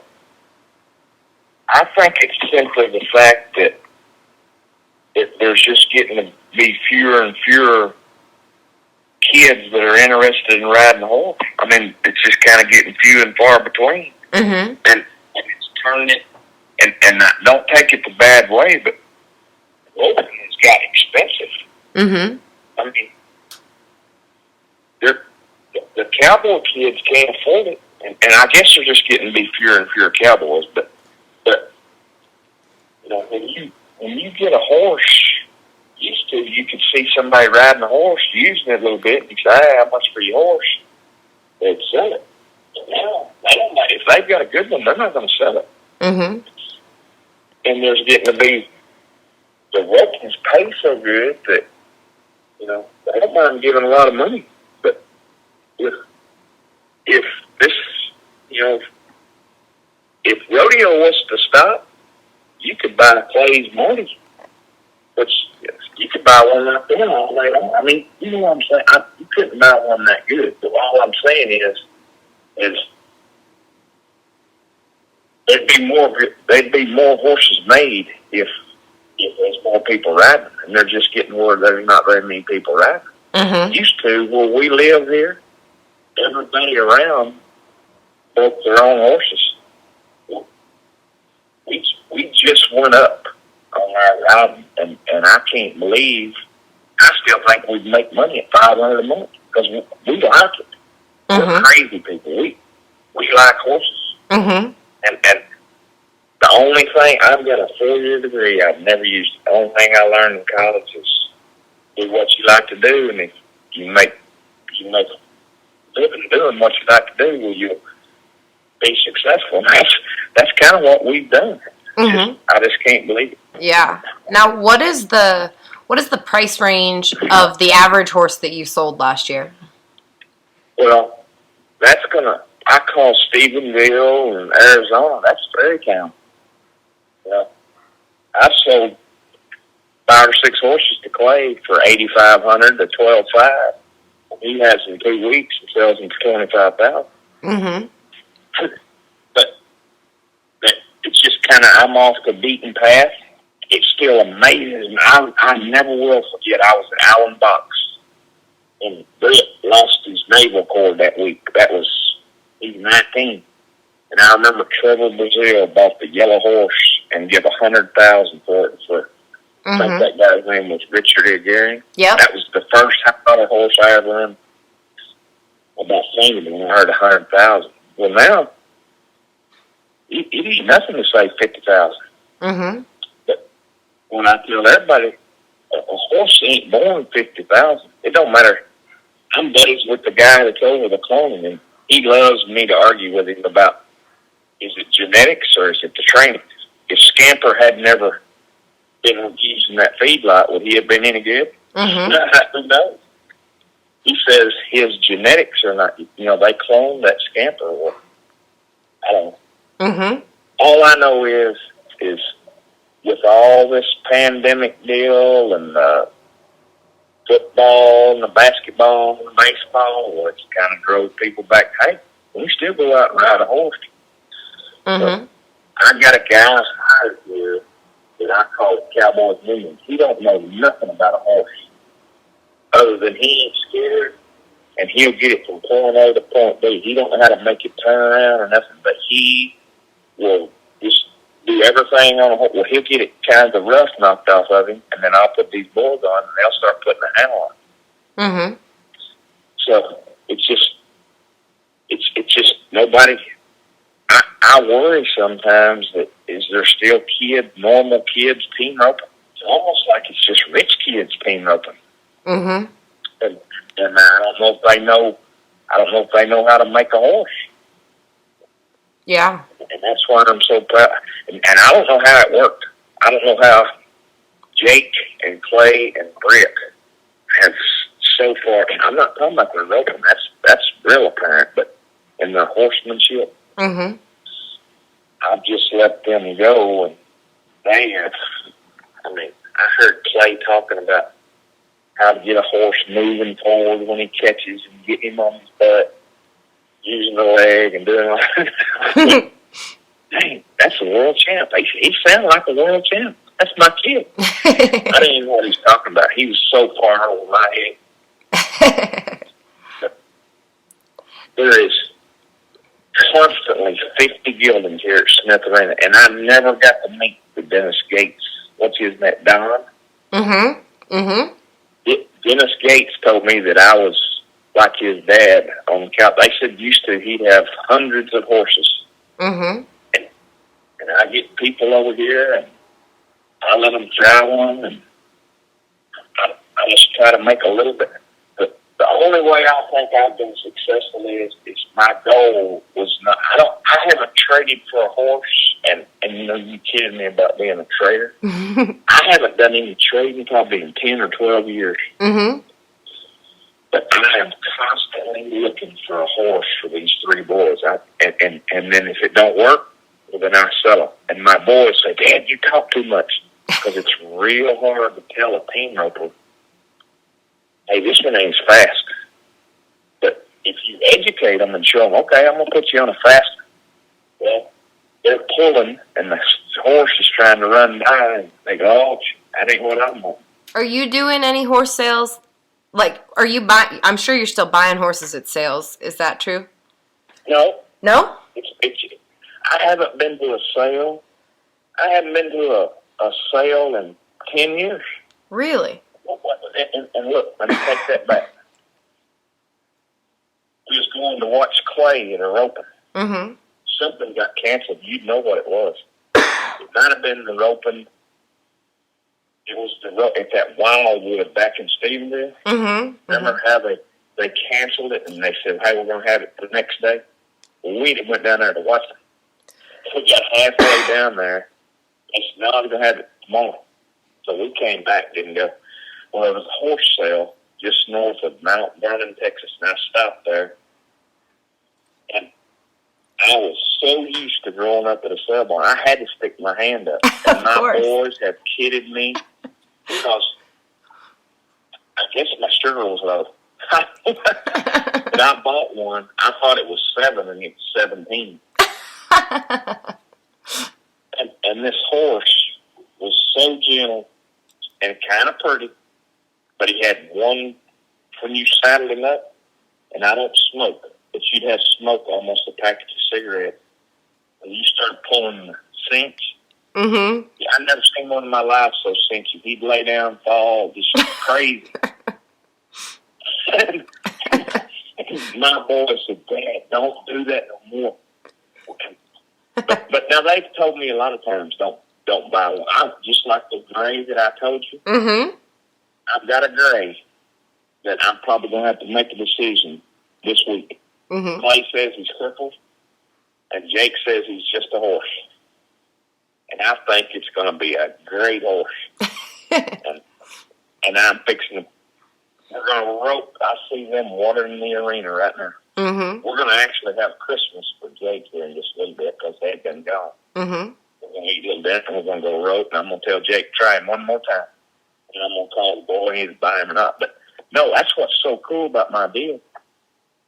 I think it's simply the fact that there's just getting to be fewer and fewer kids that are interested in riding a horse. I mean, it's just kind of getting few and far between. Mm-hmm. And it's turning it, and I don't take it the bad way, but roping has got expensive. Mm-hmm. I mean, the cowboy kids can't afford it, and I guess they're just getting to be fewer and fewer cowboys. But you know, when you get a horse, used to you could see somebody riding a horse, using it a little bit, and you say, "Hey, how much for your horse?" They'd sell it. But now they don't. If they've got a good one, they're not going to sell it. Mm-hmm. And there's getting to be the workers pay so good that they don't mind giving a lot of money. But if this, if rodeo was to stop, you could buy Clay's Marty, which you could buy one like that all day long. I mean, you know what I'm saying? You couldn't buy one that good. But all I'm saying is there'd be more horses made if there's more people riding, and they're just getting where there's not very many people riding. Mm-hmm. Used to, where we live here, everybody around broke their own horses. We just went up on our riding, and I can't believe, I still think we'd make money at $500 a month, because we like it. Mm-hmm. We're crazy people. We like horses. Mm-hmm. And the only thing, I've got a 4-year degree, I've never used it. The only thing I learned in college is do what you like to do, and if you make a living doing what you like to do, well, you'll be successful. And that's kind of what we've done. Mm-hmm. I just can't believe it. Yeah. Now, what is the price range of the average horse that you sold last year? Well, I call Stephenville and Arizona, that's Prairie County. I've sold 5 or 6 horses to Clay for $8,500 to $12,500. He has in 2 weeks and sells them for $25,000. Mm-hmm. But it's just kind of, I'm off the beaten path. It's still amazing. I never will forget. I was at Allen Box, and Britt lost his naval cord that week. He was 19. And I remember Trevor Brazile bought the yellow horse and give $100,000 for it. I think that guy's name was Richard Agarian. Yep. That was the first $100 horse I ever owned. About saying it when I heard $100,000. Well, now it ain't nothing to say $50,000. Mm-hmm. But when I tell everybody, a horse ain't born $50,000. It don't matter. I'm buddies with the guy that's over the cloning, and he loves me to argue with him about, is it genetics or is it the training? If Scamper had never been using that feedlot, would he have been any good? Mm-hmm. Who knows? He says his genetics are not, they cloned that Scamper. Or, I don't know. Mm-hmm. All I know is with all this pandemic deal and football and the basketball and the baseball, well, it's kind of drove people back. Hey, we still go out and ride a horse. Mm-hmm. I got a guy hired here that I call Cowboys Millions. He don't know nothing about a horse other than he ain't scared, and he'll get it from point A to point B. He don't know how to make it turn around or nothing, but he will just do everything on a horse. Well, he'll get it kind of the rust knocked off of him, and then I'll put these boards on, and they'll start putting a handle on. Mm-hmm. So it's just nobody. I worry sometimes that is there still normal kids team roping? It's almost like it's just rich kids team roping. Mm-hmm. And I don't know if they know. I don't know if they know how to make a horse. Yeah. And that's why I'm so proud. And I don't know how it worked. I don't know how Jake and Clay and Britt have so far. And I'm not talking about their roping. That's real apparent. But in their horsemanship. Mm-hmm. I've just let them go, and they have, I heard Clay talking about how to get a horse moving forward when he catches and get him on his butt, using the leg and doing like that. Dang, that's a world champ. He sounded like a world champ. That's my kid. I didn't even know what he was talking about. He was so far over my head. There is constantly 50 geldings here at Smith Arena, and I never got to meet the Dennis Gates. What's his name? Don? Mm-hmm. Mm-hmm. Dennis Gates told me that I was like his dad on the couch. They said he'd have hundreds of horses. Mm-hmm. And I get people over here, and I let them try one, and I just try to make a little bit. But the only way I think I've been successful is my goal was not. I haven't traded for a horse, and you kidding me about being a trader. I haven't done any trading probably in 10 or 12 years. Mm-hmm. But I am constantly looking for a horse for these three boys. And then if it don't work, well, then I sell them. And my boys say, Dad, you talk too much. Because it's real hard to tell a team roper, hey, this one ain't fast. But if you educate them and show them, okay, I'm going to put you on a fast one. Well, they're pulling, and the horse is trying to run by, and they go, oh, that ain't what I'm on. Are you doing any horse sales? Like, are you buying? I'm sure you're still buying horses at sales. Is that true? No. No? I haven't been to a sale. I haven't been to a sale in 10 years. Really? And look, let me take that back. We was going to watch Clay at a roping. Mm-hmm. Something got canceled. You'd know what it was. It might have been the roping. It was at that Wildwood back in Stephenville. Mm-hmm. Remember how they canceled it and they said, hey, we're going to have it the next day? Well, we went down there to watch it. We got halfway down there. They said, no, we're going to have it tomorrow. So we came back, didn't go. Well, there was a horse sale just north of Mount Vernon, Texas, and I stopped there. And I was so used to growing up at a sale barn, I had to stick my hand up. And my boys have kidded me because I guess my sugar was low. But I bought one. I thought it was 7, and it was 17. And this horse was so gentle and kind of pretty, but he had one, when you saddled him up, and I don't smoke, but you'd have smoke almost a package of cigarettes. And you start pulling the cinch. Mm-hmm. Yeah, I've never seen one in my life so cinchy. He'd lay down, fall, just crazy. And my boy said, Dad, don't do that no more. But now they've told me a lot of times, don't buy one. I'm just like the gray that I told you. Mm-hmm. I've got a gray that I'm probably going to have to make a decision this week. Mm-hmm. Clay says he's crippled, and Jake says he's just a horse. And I think it's going to be a great horse. and I'm fixing to, we're going to rope. I see them watering the arena right now. Mm-hmm. We're going to actually have Christmas for Jake here in just a little bit because they've been gone. Mm-hmm. We're going to eat a little dinner, and we're going to go rope, and I'm going to tell Jake, try him one more time. And I'm going to call the boy, either buy him or not. But, no, that's what's so cool about my deal.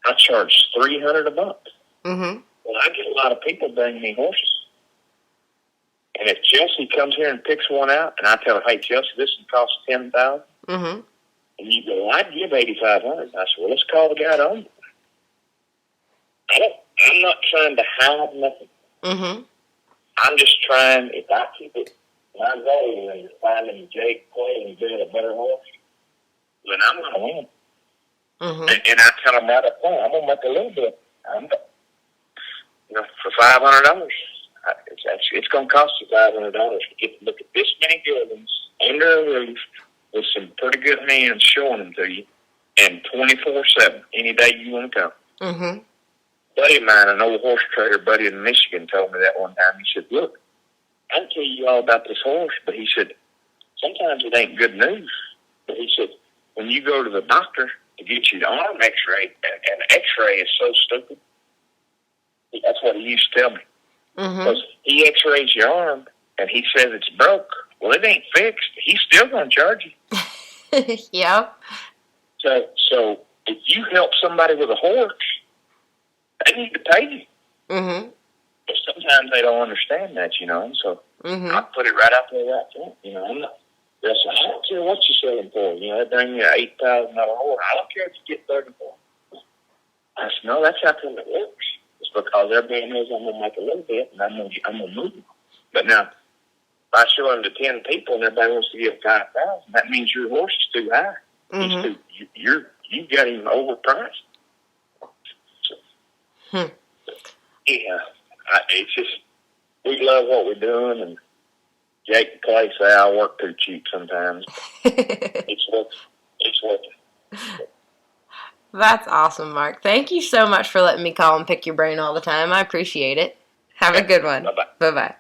I charge $300 a month. Mm-hmm. Well, I get a lot of people bring me horses. And if Chelsea comes here and picks one out, and I tell her, hey, Chelsea, this will cost $10,000. Mm-hmm. And you go, well, I'd give $8,500. I said, well, let's call the guy to own it. I'm not trying to hide nothing. Mm-hmm. I'm just trying, if I keep it, my goal is finding Jake Clay and get a better horse, then I'm going to win. Mm-hmm. And I tell them right up front, I'm going to make a little bit. For $500, it's going to cost you $500 to get to look at this many buildings under a roof with some pretty good hands showing them to you, and 24/7, any day you want to come. Mm-hmm. Buddy of mine, an old horse trader buddy in Michigan, told me that one time. He said, look, I can tell you all about this horse, but he said, sometimes it ain't good news. But he said, when you go to the doctor to get you the arm x-ray, and the x-ray is so stupid, that's what he used to tell me. Mm-hmm. Because he x-rays your arm, and he says it's broke. Well, it ain't fixed. He's still going to charge you. Yeah. So if you help somebody with a horse, they need to pay you. Mm-hmm. But sometimes they don't understand that, you know. So I put it right out there right front. You know, I'm not. I don't care what you're selling for. You know, they bring you an $8,000 horse. I don't care if you get 34. I said, no, that's how come it works. It's because everybody knows I'm gonna make a little bit, and I'm gonna move them. But now, if I show them to 10 people and everybody wants to give 5,000, that means your horse is too high. Mm-hmm. You got him overpriced. So, yeah, it's just we love what we're doing, and Jake and Clay say I work too cheap sometimes. It's worth it. That's awesome, Mark. Thank you so much for letting me call and pick your brain all the time. I appreciate it. Have a good one. Bye-bye. Bye-bye.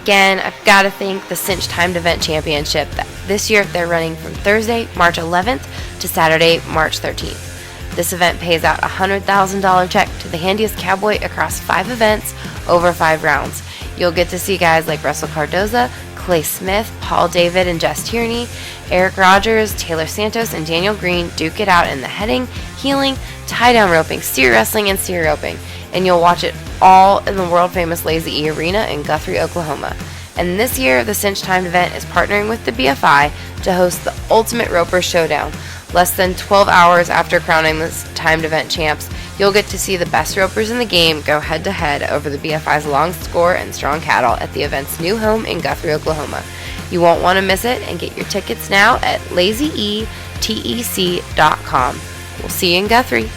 Again, I've got to thank the Cinch Timed Event Championship. This year, they're running from Thursday, March 11th to Saturday, March 13th. This event pays out a $100,000 check to the handiest cowboy across 5 events over 5 rounds. You'll get to see guys like Russell Cardoza, Clay Smith, Paul David and Jess Tierney, Eric Rogers, Taylor Santos, and Daniel Green duke it out in the heading, heeling, tie-down roping, steer wrestling, and steer roping. And you'll watch it all in the world-famous Lazy E Arena in Guthrie, Oklahoma. And this year, the Cinch Timed event is partnering with the BFI to host the Ultimate Roper Showdown. Less than 12 hours after crowning the timed event champs, you'll get to see the best ropers in the game go head-to-head over the BFI's long score and strong cattle at the event's new home in Guthrie, Oklahoma. You won't want to miss it, and get your tickets now at lazyetec.com. We'll see you in Guthrie.